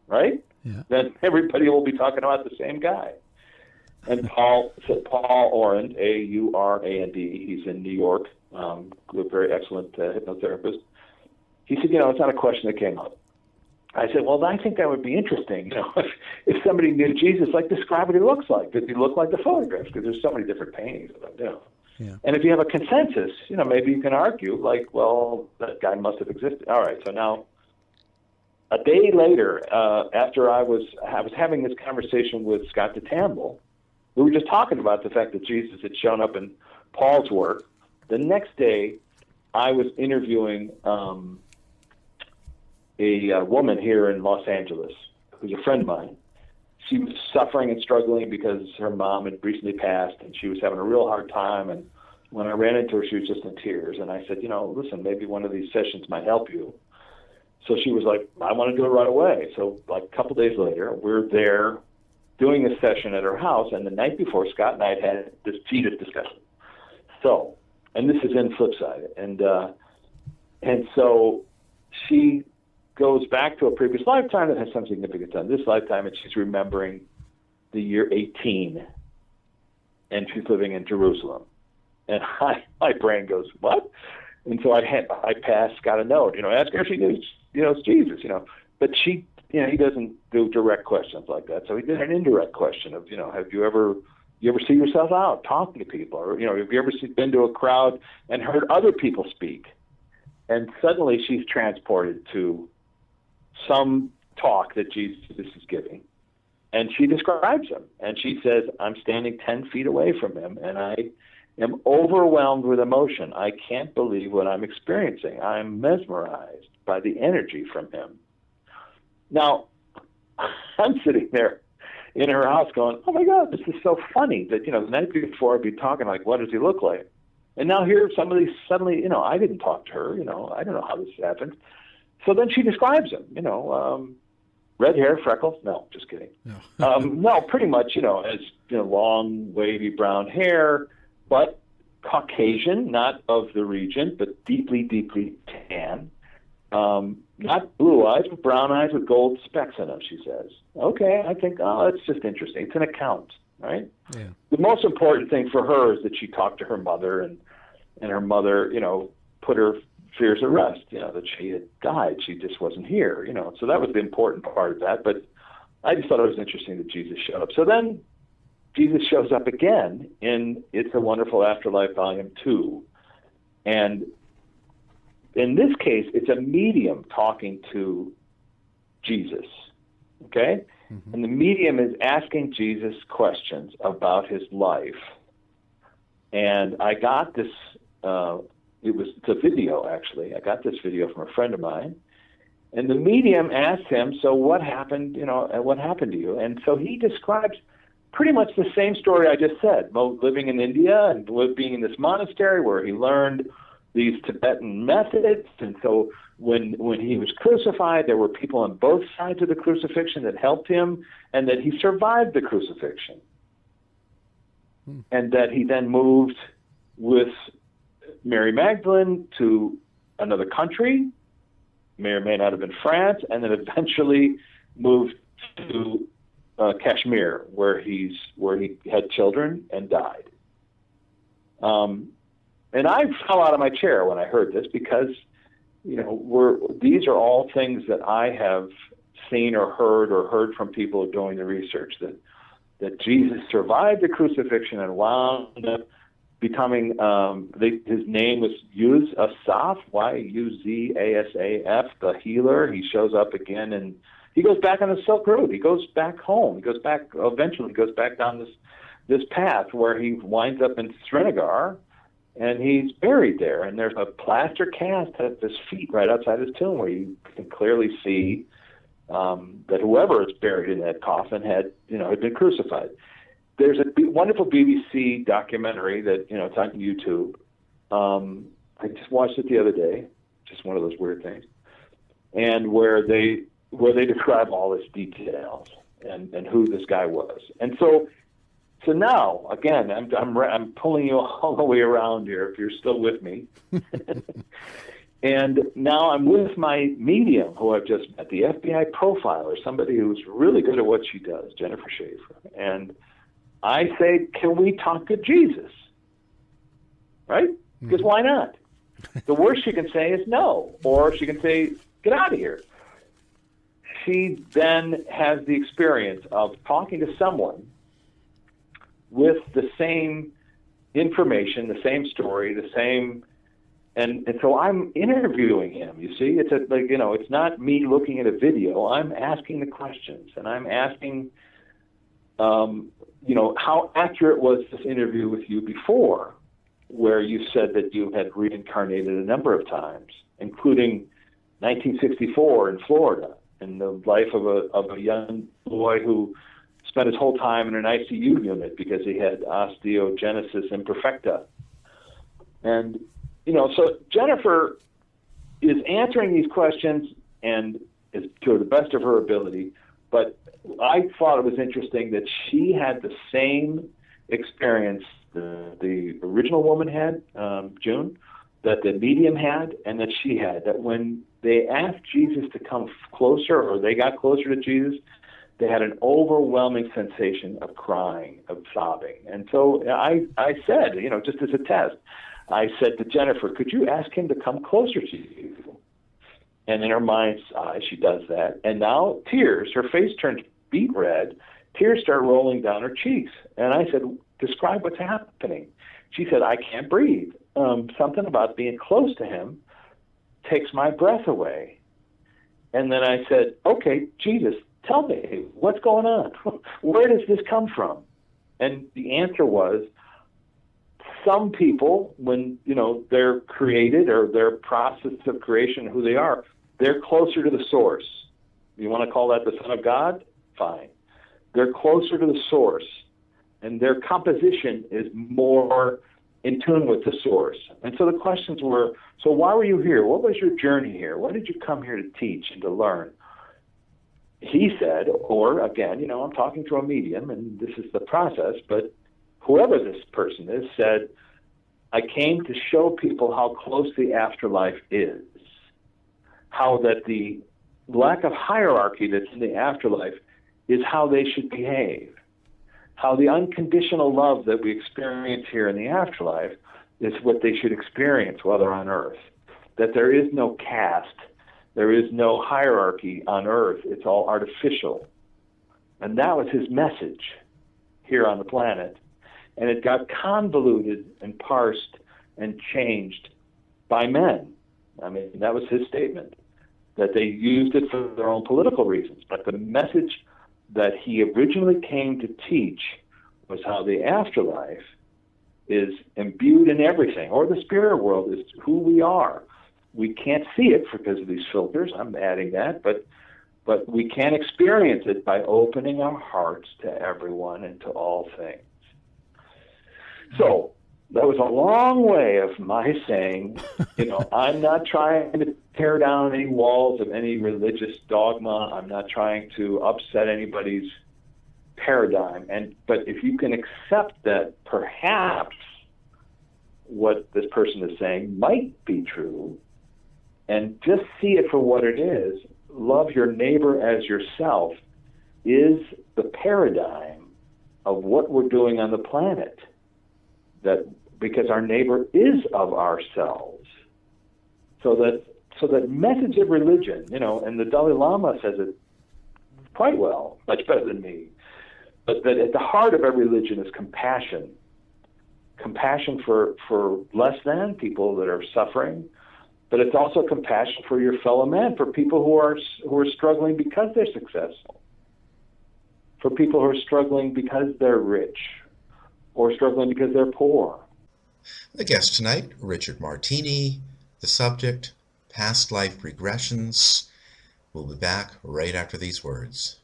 right? Yeah. Then everybody will be talking about the same guy. And Paul Orand, Aurand, he's in New York, a very excellent hypnotherapist. He said, it's not a question that came up. I said, well, I think that would be interesting, if somebody knew Jesus, describe what he looks like. Does he look like the photographs? Because there's so many different paintings of him, Yeah. And if you have a consensus, maybe you can argue, well, that guy must have existed. All right, so now, a day later, after I was having this conversation with Scott DeTamble, we were just talking about the fact that Jesus had shown up in Paul's work. The next day, I was interviewing a woman here in Los Angeles who's a friend of mine. She was suffering and struggling because her mom had recently passed, and she was having a real hard time, and when I ran into her, she was just in tears. And I said, listen, maybe one of these sessions might help you. So she was like, I want to do it right away. So like a couple days later, we're there doing a session at her house. And the night before, Scott and I had this heated discussion. So, and this is in FlipSide. And so she goes back to a previous lifetime that has some significance on this lifetime, and she's remembering the year 18, and she's living in Jerusalem. And my brain goes, what? And so I passed Scott a note, ask her if she knows, it's Jesus, But she, he doesn't do direct questions like that. So he did an indirect question of, have you ever see yourself out talking to people? Or, have you ever been to a crowd and heard other people speak? And suddenly she's transported to some talk that Jesus is giving. And she describes him. And she says, I'm standing 10 feet away from him, and I am overwhelmed with emotion. I can't believe what I'm experiencing. I'm mesmerized by the energy from him. Now, I'm sitting there in her house going, oh my God, this is so funny that, the night before I'd be talking like, what does he look like? And now here somebody suddenly, I didn't talk to her, I don't know how this happened. So then she describes him, red hair, freckles. No, just kidding. No, no, pretty much, as long, wavy brown hair, but Caucasian, not of the region, but deeply, deeply tan. Not blue eyes, but brown eyes with gold specks in them, she says. Okay, I think, that's just interesting. It's an account, right? Yeah. The most important thing for her is that she talked to her mother, and her mother, put her fears at rest, that she had died. She just wasn't here, So that was the important part of that. But I just thought it was interesting that Jesus showed up. So then Jesus shows up again in It's a Wonderful Afterlife, Volume 2. And in this case, it's a medium talking to Jesus, okay? Mm-hmm. And the medium is asking Jesus questions about his life. And I got this, it's a video, actually. I got this video from a friend of mine. And the medium asked him, so what happened, what happened to you? And so he describes pretty much the same story I just said, living in India and being in this monastery where he learned these Tibetan methods. And so when he was crucified, there were people on both sides of the crucifixion that helped him, and that he survived the crucifixion. And that he then moved with Mary Magdalene to another country, may or may not have been France, and then eventually moved to Kashmir, where he had children and died. And I fell out of my chair when I heard this, because these are all things that I have seen or heard from people doing the research, that Jesus survived the crucifixion and wound up becoming, his name was Yuz Asaf, Yuzasaf, the healer. He shows up again, and he goes back on the Silk Road. He goes back home. He eventually goes back down this path where he winds up in Srinagar, and he's buried there. And there's a plaster cast at his feet right outside his tomb, where you can clearly see that whoever is buried in that coffin had been crucified. There's a wonderful BBC documentary that, it's on YouTube. I just watched it the other day, just one of those weird things, and where they describe all this details and who this guy was. And so now, again, I'm pulling you all the way around here, if you're still with me. And now I'm with my medium, who I've just met, the FBI profiler, somebody who's really good at what she does, Jennifer Schaefer. And I say, can we talk to Jesus? Right? Because why not? The worst she can say is no, or she can say, get out of here. She then has the experience of talking to someone with the same information, the same story, the same, and so I'm interviewing him. You see, it's not me looking at a video. I'm asking the questions, and I'm asking, how accurate was this interview with you before, where you said that you had reincarnated a number of times, including 1964 in Florida, and the life of a young boy who spent his whole time in an ICU unit because he had osteogenesis imperfecta. And, so Jennifer is answering these questions and is to the best of her ability, but I thought it was interesting that she had the same experience the original woman had, June, that the medium had, and that she had, that when they asked Jesus to come closer, or they got closer to Jesus, they had an overwhelming sensation of crying, of sobbing. And so I said, just as a test, I said to Jennifer, could you ask him to come closer to you? And in her mind's eye, she does that. And now tears, her face turns beet red, tears start rolling down her cheeks. And I said, describe what's happening. She said, I can't breathe. Something about being close to him takes my breath away. And then I said, okay, Jesus, tell me, what's going on? Where does this come from? And the answer was, some people, when, they're created, or their process of creation, who they are, they're closer to the source. You want to call that the Son of God? Fine. They're closer to the source, and their composition is more in tune with the source. And so the questions were, so why were you here? What was your journey here? Why did you come here to teach and to learn? He said, or again, I'm talking to a medium, and this is the process, but whoever this person is said, I came to show people how close the afterlife is, how that the lack of hierarchy that's in the afterlife is how they should behave, how the unconditional love that we experience here in the afterlife is what they should experience while they're on earth, that there is no caste, there is no hierarchy on earth, it's all artificial. And that was his message here on the planet. And it got convoluted and parsed and changed by men. I mean, that was his statement, that they used it for their own political reasons. But the message that he originally came to teach was how the afterlife is imbued in everything, or the spirit world is who we are. We can't see it because of these filters. I'm adding that, but we can experience it by opening our hearts to everyone and to all things. So that was a long way of my saying, I'm not trying to tear down any walls of any religious dogma. I'm not trying to upset anybody's paradigm. But if you can accept that perhaps what this person is saying might be true, and just see it for what it is, love your neighbor as yourself, is the paradigm of what we're doing on the planet. That because our neighbor is of ourselves. So that message of religion, and the Dalai Lama says it quite well, much better than me, but that at the heart of every religion is compassion. Compassion for less than people that are suffering, but it's also compassion for your fellow man, for people who are struggling because they're successful, for people who are struggling because they're rich, or struggling because they're poor. The guest tonight, Richard Martini. The subject, past life regressions. We'll be back right after these words.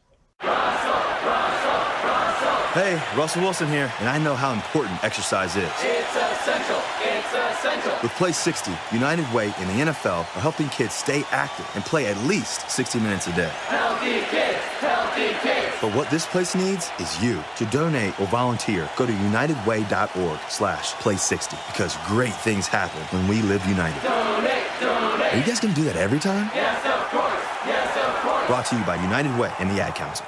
Hey, Russell Wilson here, and I know how important exercise is. It's essential. It's essential. With Play 60, United Way and the NFL are helping kids stay active and play at least 60 minutes a day. Healthy kids, healthy kids. But what this place needs is you. To donate or volunteer, go to unitedway.org/play60 because great things happen when we live united. Donate, donate. Are you guys going to do that every time? Yes, of course. Yes, of course. Brought to you by United Way and the Ad Council.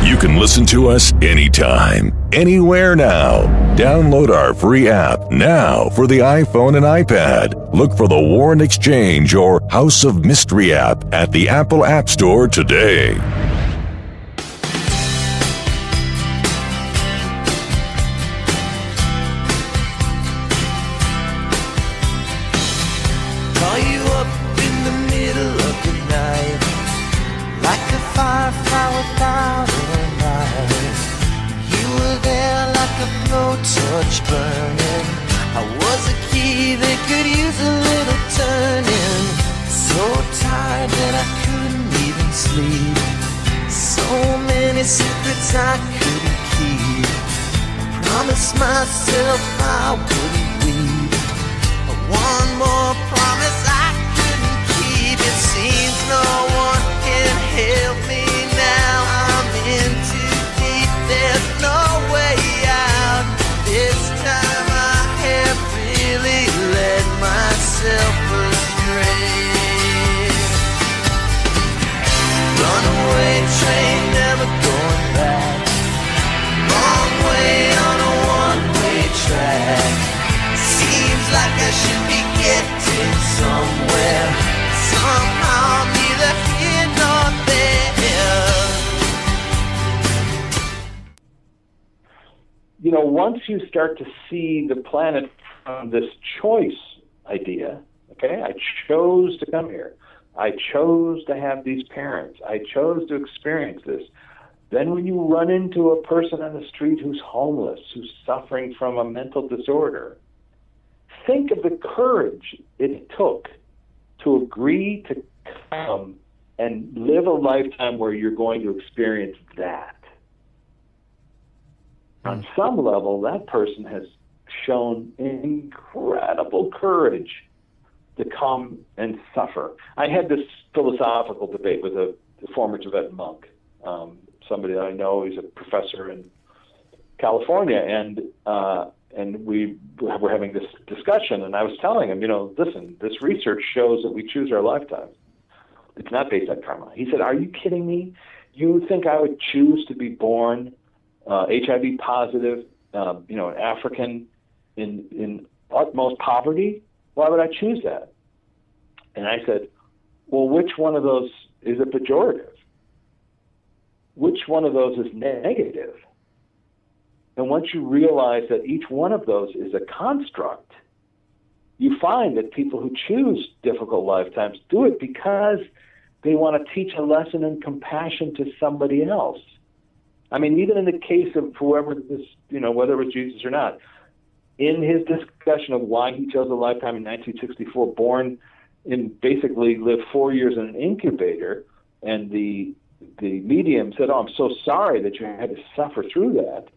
You can listen to us anytime, anywhere now. Download our free app now for the iPhone and iPad. Look for the Warren Exchange or House of Mystery app at the Apple App Store today. Call you up in the middle of the night, like a firefly without a light. You were there like a blowtorch burning. I was a key that could use a little turning. So tired that I couldn't even sleep. So many secrets I couldn't keep. I promised myself I wouldn't weep. One more promise I couldn't keep. It seems no one can help me now. I'm in too deep, there's no way out. This time I have really led myself astray. Runaway train, never going back. Long way on a one-way track. Seems like I should be getting somewhere. Somehow neither here nor there. You know, once you start to see the planet from this choice idea, okay, I chose to come here. I chose to have these parents. I chose to experience this. Then when you run into a person on the street who's homeless, who's suffering from a mental disorder, think of the courage it took to agree to come and live a lifetime where you're going to experience that. On some level, that person has shown incredible courage to come and suffer. I had this philosophical debate with a former Tibetan monk, somebody that I know. He's a professor in California, and we were having this discussion, and I was telling him, you know, listen, this research shows that we choose our lifetime. It's not based on karma. He said, are you kidding me? You think I would choose to be born HIV positive, you know, an African in utmost poverty? Why would I choose that? And I said, well, which one of those is a pejorative? Which one of those is negative? And once you realize that each one of those is a construct, you find that people who choose difficult lifetimes do it because they want to teach a lesson in compassion to somebody else. I mean, even in the case of whoever this, you know, whether it was Jesus or not, in his discussion of why he chose a lifetime in 1964, born in basically lived 4 years in an incubator, and the medium said, oh, I'm so sorry that you had to suffer through that.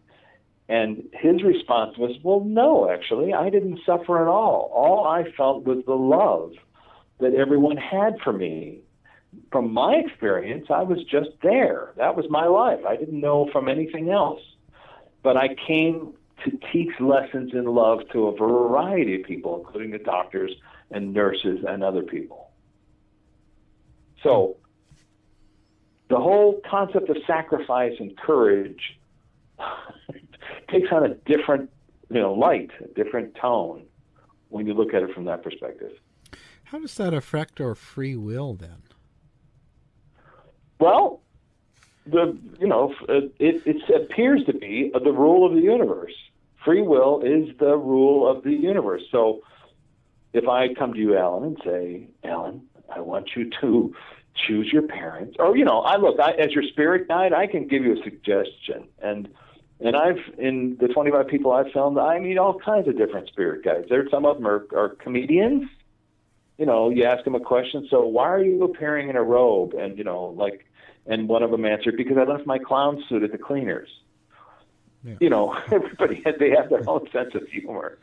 And his response was, well, no, actually, I didn't suffer at all. All I felt was the love that everyone had for me. From my experience, I was just there. That was my life. I didn't know from anything else. But I came to teach lessons in love to a variety of people, including the doctors and nurses and other people. So the whole concept of sacrifice and courage takes on a different, you know, light, a different tone when you look at it from that perspective. How does that affect our free will then? Well, it appears to be the rule of the universe. Free will is the rule of the universe. So if I come to you, Alan, and say, Alan, I want you to choose your parents, or, you know, as your spirit guide, I can give you a suggestion. And I've, in the 25 people I've filmed, I meet all kinds of different spirit guides. Some of them are comedians. You know, you ask them a question, so why are you appearing in a robe? And, you know, and one of them answered, because I left my clown suit at the cleaners. Yeah. You know, they have their own sense of humor.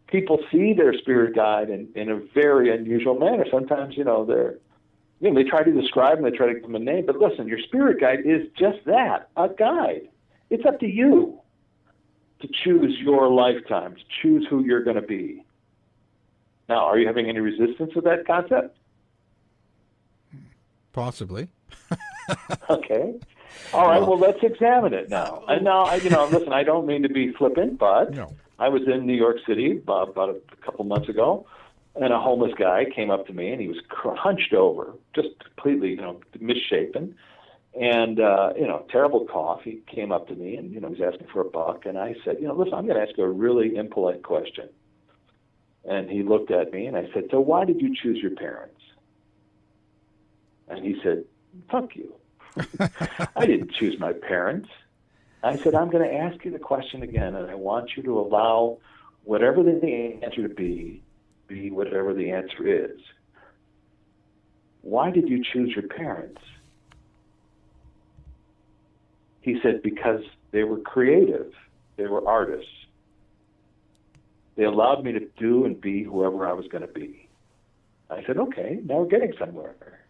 People see their spirit guide in a very unusual manner. Sometimes, you know, they try to describe them, they try to give them a name, but listen, your spirit guide is just that, a guide. It's up to you to choose your lifetime, to choose who you're going to be. Now, are you having any resistance to that concept? Possibly. Okay. All right, well, let's examine it now. And now, listen, I don't mean to be flippant, but no. I was in New York City about a couple months ago, and a homeless guy came up to me, and he was hunched over, just completely, you know, misshapen, and, you know, terrible cough. He came up to me, and, you know, he was asking for $1, and I said, you know, listen, I'm going to ask you a really impolite question. And he looked at me, and I said, so why did you choose your parents? And he said, fuck you. I didn't choose my parents. I said, I'm going to ask you the question again, and I want you to allow whatever the answer to be whatever the answer is. Why did you choose your parents? He said, because they were creative. They were artists. They allowed me to do and be whoever I was going to be. I said, okay, now we're getting somewhere.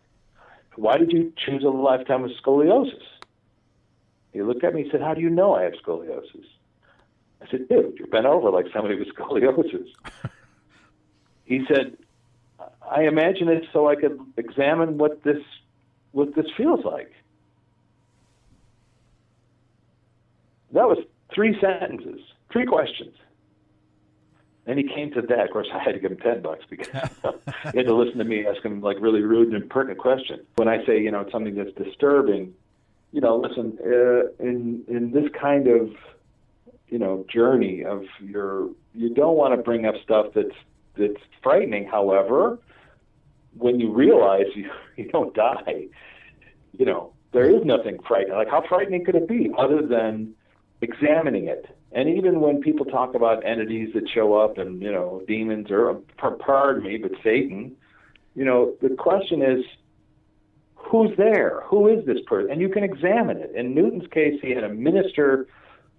Why did you choose a lifetime of scoliosis? He looked at me and said, how do you know I have scoliosis? I said, dude, you're bent over like somebody with scoliosis. He said, I imagine it so I could examine what this feels like. That was 3 sentences, 3 questions. And he came to that. Of course, I had to give him $10 because he had to listen to me ask him like really rude and impertinent questions. When I say, it's something that's disturbing, listen, in this kind of, journey of you don't want to bring up stuff that's frightening. However, when you realize you don't die, there is nothing frightening. Like, how frightening could it be other than examining it? And even when people talk about entities that show up and, demons or, pardon me, but Satan, the question is, who's there? Who is this person? And you can examine it. In Newton's case, he had a minister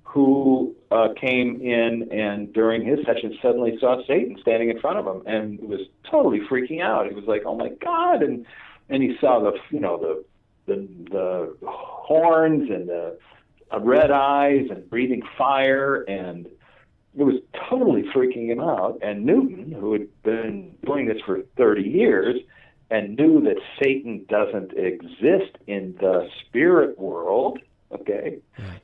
who came in and during his session suddenly saw Satan standing in front of him and was totally freaking out. He was like, oh, my God. And he saw the horns and the red eyes and breathing fire, and it was totally freaking him out. And Newton, who had been doing this for 30 years and knew that Satan doesn't exist in the spirit world, okay,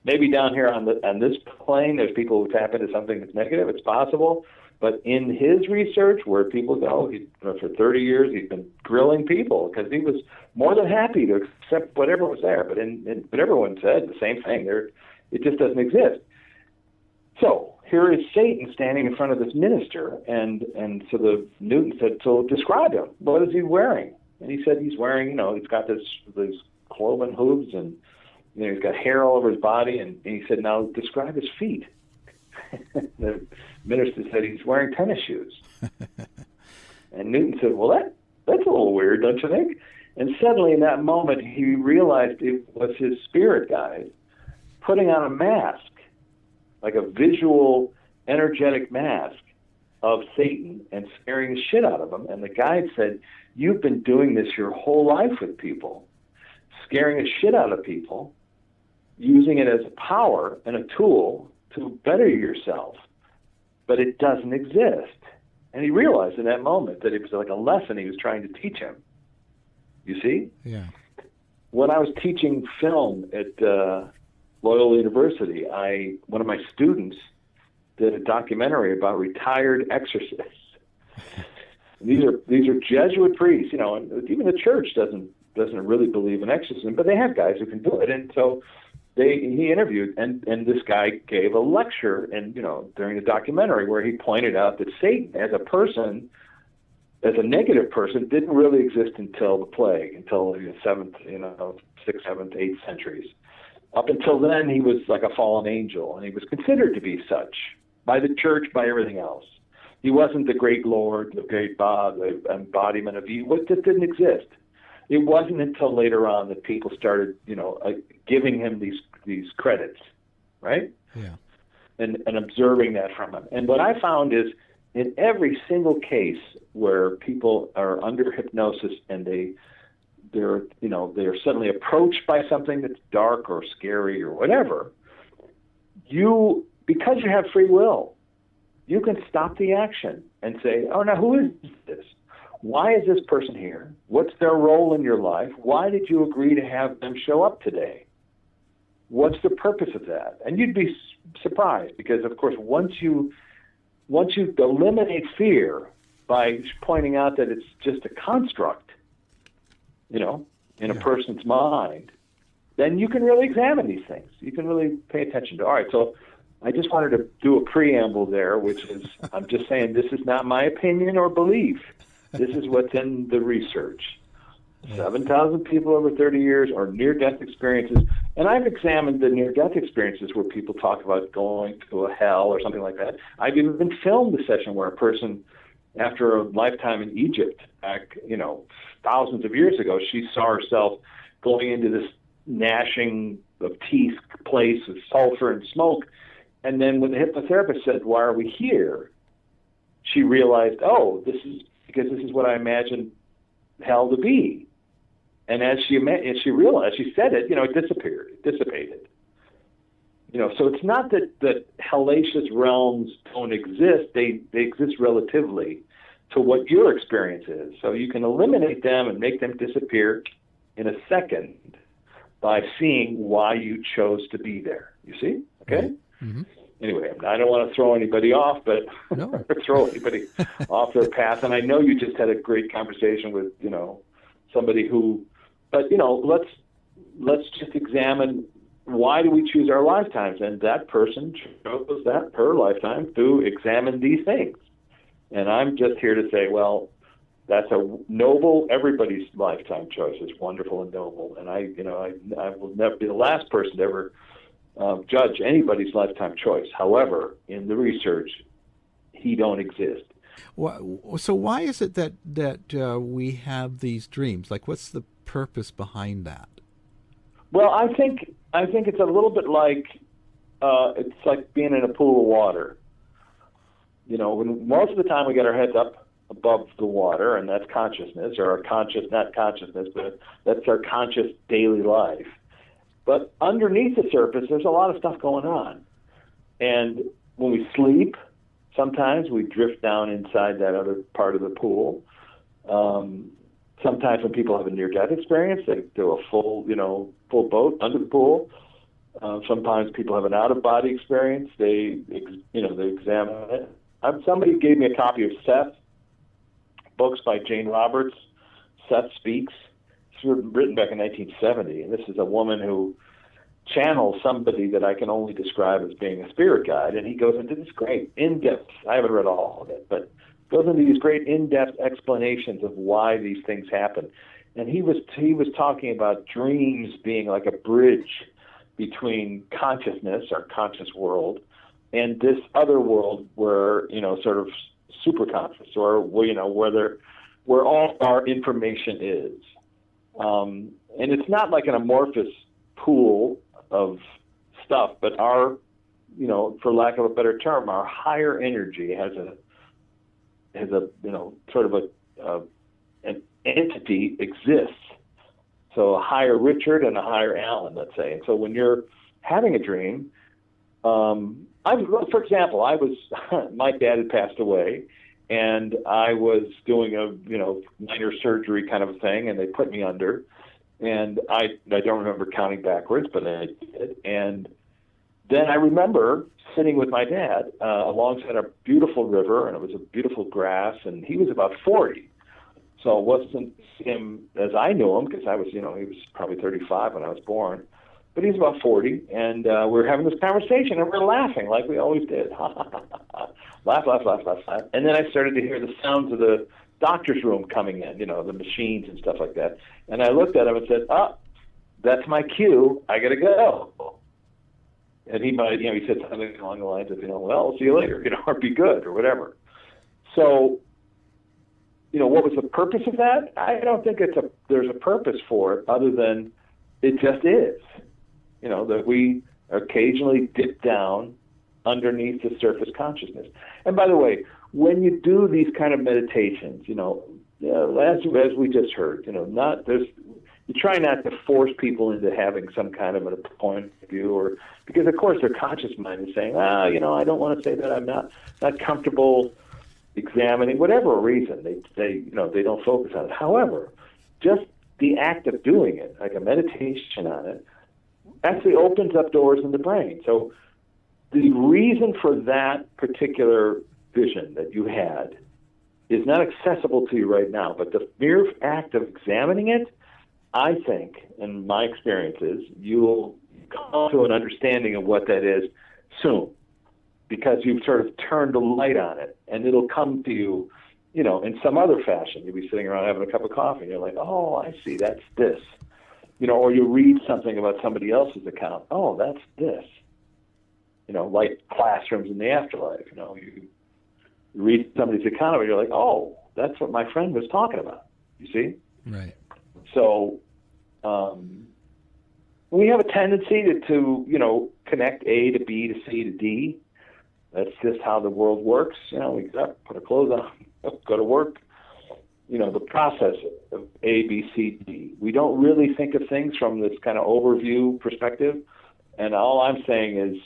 maybe down here on this plane there's people who tap into something that's negative, it's possible, but in his research where people go, for 30 years he's been grilling people because he was more than happy to accept whatever was there. But everyone said the same thing. It just doesn't exist. So here is Satan standing in front of this minister, and so the Newton said, so describe him. What is he wearing? And he said he's wearing, he's got these cloven hooves, and he's got hair all over his body, and he said, now describe his feet. The minister said he's wearing tennis shoes. And Newton said, well, that's a little weird, don't you think? And suddenly in that moment, he realized it was his spirit guide putting on a mask, like a visual, energetic mask of Satan and scaring the shit out of him. And the guide said, you've been doing this your whole life with people, scaring the shit out of people, using it as a power and a tool to better yourself. But it doesn't exist. And he realized in that moment that it was like a lesson he was trying to teach him. You see? Yeah. When I was teaching film at Loyola University, one of my students did a documentary about retired exorcists. These are Jesuit priests, and even the church doesn't really believe in exorcism, but they have guys who can do it. And so he interviewed, and this guy gave a lecture, and during the documentary where he pointed out that Satan as a person, as a negative person, didn't really exist until the plague, until the 6th, 7th, 8th centuries. Up until then, he was like a fallen angel, and he was considered to be such by the church, by everything else. He wasn't the great Lord, the great Bob, the embodiment of evil. It just didn't exist. It wasn't until later on that people started, giving him these credits, right? Yeah. And observing that from him. And what I found is in every single case where people are under hypnosis and they're suddenly approached by something that's dark or scary or whatever, because you have free will, you can stop the action and say, oh, now who is this? Why is this person here? What's their role in your life? Why did you agree to have them show up today? What's the purpose of that? And you'd be surprised because, of course, once you eliminate fear by pointing out that it's just a construct, in a person's mind, then you can really examine these things. You can really pay attention to. All right, so I just wanted to do a preamble there, which is I'm just saying this is not my opinion or belief. This is what's in the research. 7,000 people over 30 years are near-death experiences. And I've examined the near-death experiences where people talk about going to a hell or something like that. I've even filmed a session where a person, after a lifetime in Egypt, back, thousands of years ago, she saw herself going into this gnashing of teeth place with sulfur and smoke. And then when the hypnotherapist said, why are we here? she realized, oh, this is because this is what I imagined hell to be. And as she realized, she said it, it dissipated. So it's not that hellacious realms don't exist. They exist relatively to what your experience is. So you can eliminate them and make them disappear in a second by seeing why you chose to be there. You see? Okay? Mm-hmm. Anyway, I don't want to throw anybody off, but throw anybody off their path. And I know you just had a great conversation with, somebody who, but, let's just examine, why do we choose our lifetimes? And that person chose her lifetime to examine these things. And I'm just here to say, well, that's a noble, everybody's lifetime choice is wonderful and noble. And I will never be the last person to ever judge anybody's lifetime choice. However, in the research, he don't exist. So why is it that we have these dreams? Like, what's the purpose behind that? Well, I think it's a little bit like it's like being in a pool of water. When most of the time we get our heads up above the water, and that's consciousness, or our not consciousness, but that's our conscious daily life. But underneath the surface, there's a lot of stuff going on. And when we sleep, sometimes we drift down inside that other part of the pool. Sometimes when people have a near-death experience, they do a full boat under the pool. Sometimes people have an out-of-body experience. They examine it. Somebody gave me a copy of Seth, books by Jane Roberts. Seth Speaks. It's written back in 1970, and this is a woman who channels somebody that I can only describe as being a spirit guide, and he goes into this great in-depth, I haven't read all of it, but goes into these great in-depth explanations of why these things happen. And he was talking about dreams being like a bridge between consciousness, our conscious world, and this other world where, sort of super conscious, or where all our information is. And it's not like an amorphous pool of stuff, but our, for lack of a better term, our higher energy has a sort of an entity exists. So a higher Richard and a higher Alan, let's say. And so when you're having a dream, for example, my dad had passed away, and I was doing a minor surgery kind of a thing, and they put me under, and I don't remember counting backwards, but I did. And then I remember sitting with my dad alongside a beautiful river, and it was a beautiful grass, and he was about 40. So it wasn't him as I knew him, because I was, he was probably 35 when I was born. But he's about 40, and we're having this conversation, and we're laughing like we always did. Laugh, laugh, laugh, laugh, laugh. And then I started to hear the sounds of the doctor's room coming in, the machines and stuff like that. And I looked at him and said, that's my cue. I got to go. And he might, he said something along the lines of, well, see you later, or be good, or whatever. So, what was the purpose of that? I don't think there's a purpose for it other than it just is. That we occasionally dip down underneath the surface consciousness. And by the way, when you do these kind of meditations, as we just heard, you try not to force people into having some kind of a point of view, or because of course their conscious mind is saying, I don't want to say that, I'm not comfortable examining, whatever reason they don't focus on it. However, just the act of doing it, like a meditation on it, actually opens up doors in the brain. So the reason for that particular vision that you had is not accessible to you right now, but the mere act of examining it, I think, in my experiences, you'll come to an understanding of what that is soon, because you've sort of turned a light on it, and it'll come to you, in some other fashion. You'll be sitting around having a cup of coffee, and you're like, oh, I see, that's this. Or you read something about somebody else's account. Oh, that's this. Like classrooms in the afterlife. You read somebody's account of it, you're like, oh, that's what my friend was talking about. You see? Right. So we have a tendency to connect A to B to C to D. That's just how the world works. We get up, put our clothes on, go to work. The process of A, B, C, D. We don't really think of things from this kind of overview perspective. And all I'm saying is,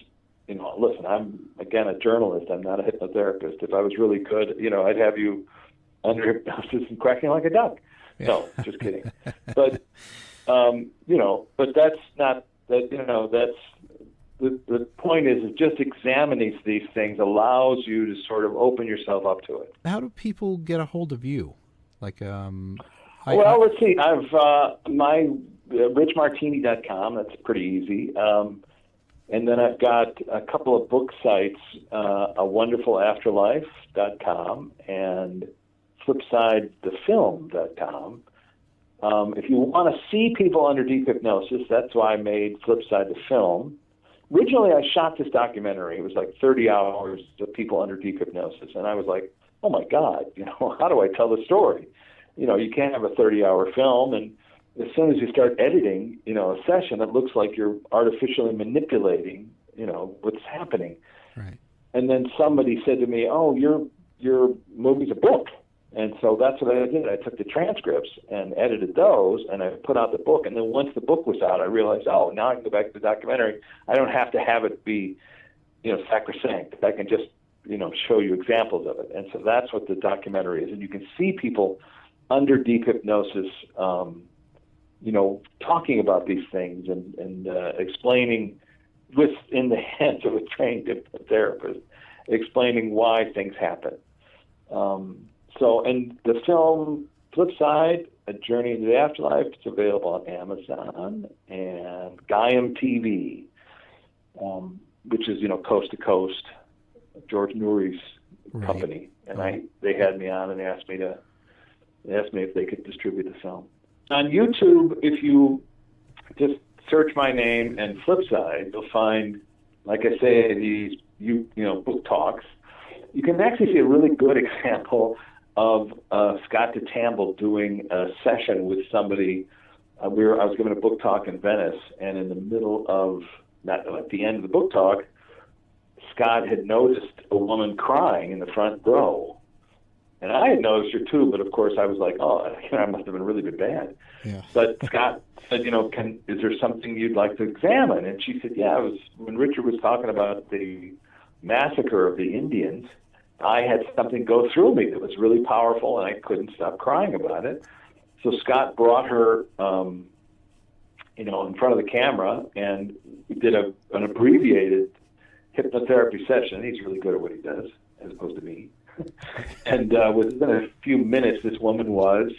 listen, I'm, again, a journalist. I'm not a hypnotherapist. If I was really good, I'd have you under hypnosis and quacking like a duck. Yeah. No, just kidding. But, but that's not, that's, the point is just examining these things allows you to sort of open yourself up to it. How do people get a hold of you? Let's see. I've my richmartini.com. That's pretty easy. And then I've got a couple of book sites, a wonderfulafterlife.com and FlipSideTheFilm.com. If you want to see people under deep hypnosis, that's why I made FlipSide the Film. Originally, I shot this documentary. It was like 30 hours of people under deep hypnosis. And I was like, oh, my God, how do I tell the story? You can't have a 30-hour film. And as soon as you start editing, a session, it looks like you're artificially manipulating, what's happening. Right. And then somebody said to me, oh, your movie's a book. And so that's what I did. I took the transcripts and edited those, and I put out the book. And then once the book was out, I realized, oh, now I can go back to the documentary. I don't have to have it be, sacrosanct. I can just, show you examples of it. And so that's what the documentary is. And you can see people under deep hypnosis, talking about these things and explaining in the hands of a trained hypnotherapist, explaining why things happen. And the film FlipSide, A Journey into the Afterlife, it's available on Amazon and Gaiam TV, which is, Coast to Coast, George Nouri's company. And they had me on and asked me if they could distribute the film. On YouTube, if you just search my name and FlipSide, you'll find, like I say, these book talks. You can actually see a really good example of Scott DeTamble doing a session with somebody. I was giving a book talk in Venice, and in the middle of, at the end of the book talk, Scott had noticed a woman crying in the front row. And I had noticed her too, but of course I was like, oh, I must have been really bad. Yeah. But Scott said, is there something you'd like to examine? And she said, yeah, it was when Richard was talking about the massacre of the Indians, I had something go through me that was really powerful, and I couldn't stop crying about it. So Scott brought her, in front of the camera, and we did an abbreviated hypnotherapy session. He's really good at what he does, as opposed to me. And within a few minutes, this woman was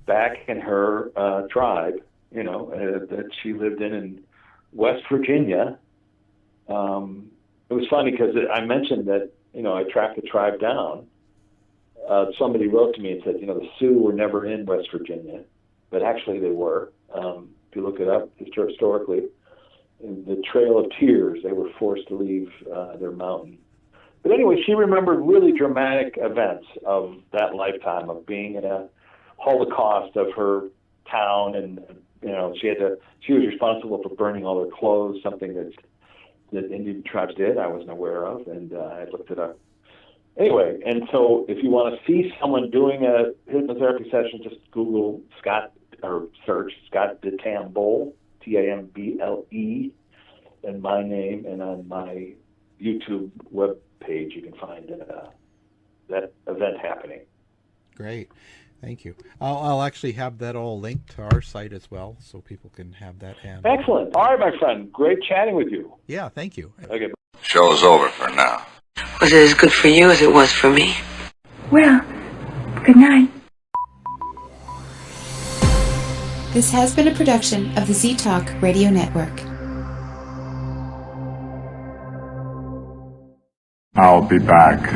back in her tribe, that she lived in West Virginia. It was funny because I mentioned that, I tracked the tribe down. Somebody wrote to me and said, the Sioux were never in West Virginia, but actually they were. If you look it up historically, in the Trail of Tears, they were forced to leave their mountain. But anyway, she remembered really dramatic events of that lifetime of being in a Holocaust of her town, and she was responsible for burning all her clothes, something that Indian tribes did I wasn't aware of, and I looked it up. Anyway, and so if you want to see someone doing a hypnotherapy session, just Google Scott or search Scott DeTamble, Tamble, and my name, and on my YouTube web page you can find that event happening. Great. Thank you. I'll actually have that all linked to our site as well, so people can have that handy. Excellent. All right, my friend. Great chatting with you. Yeah, thank you. Okay. Show's over for now. Was it as good for you as it was for me? Well, good night. This has been a production of the Z-Talk Radio Network. I'll be back.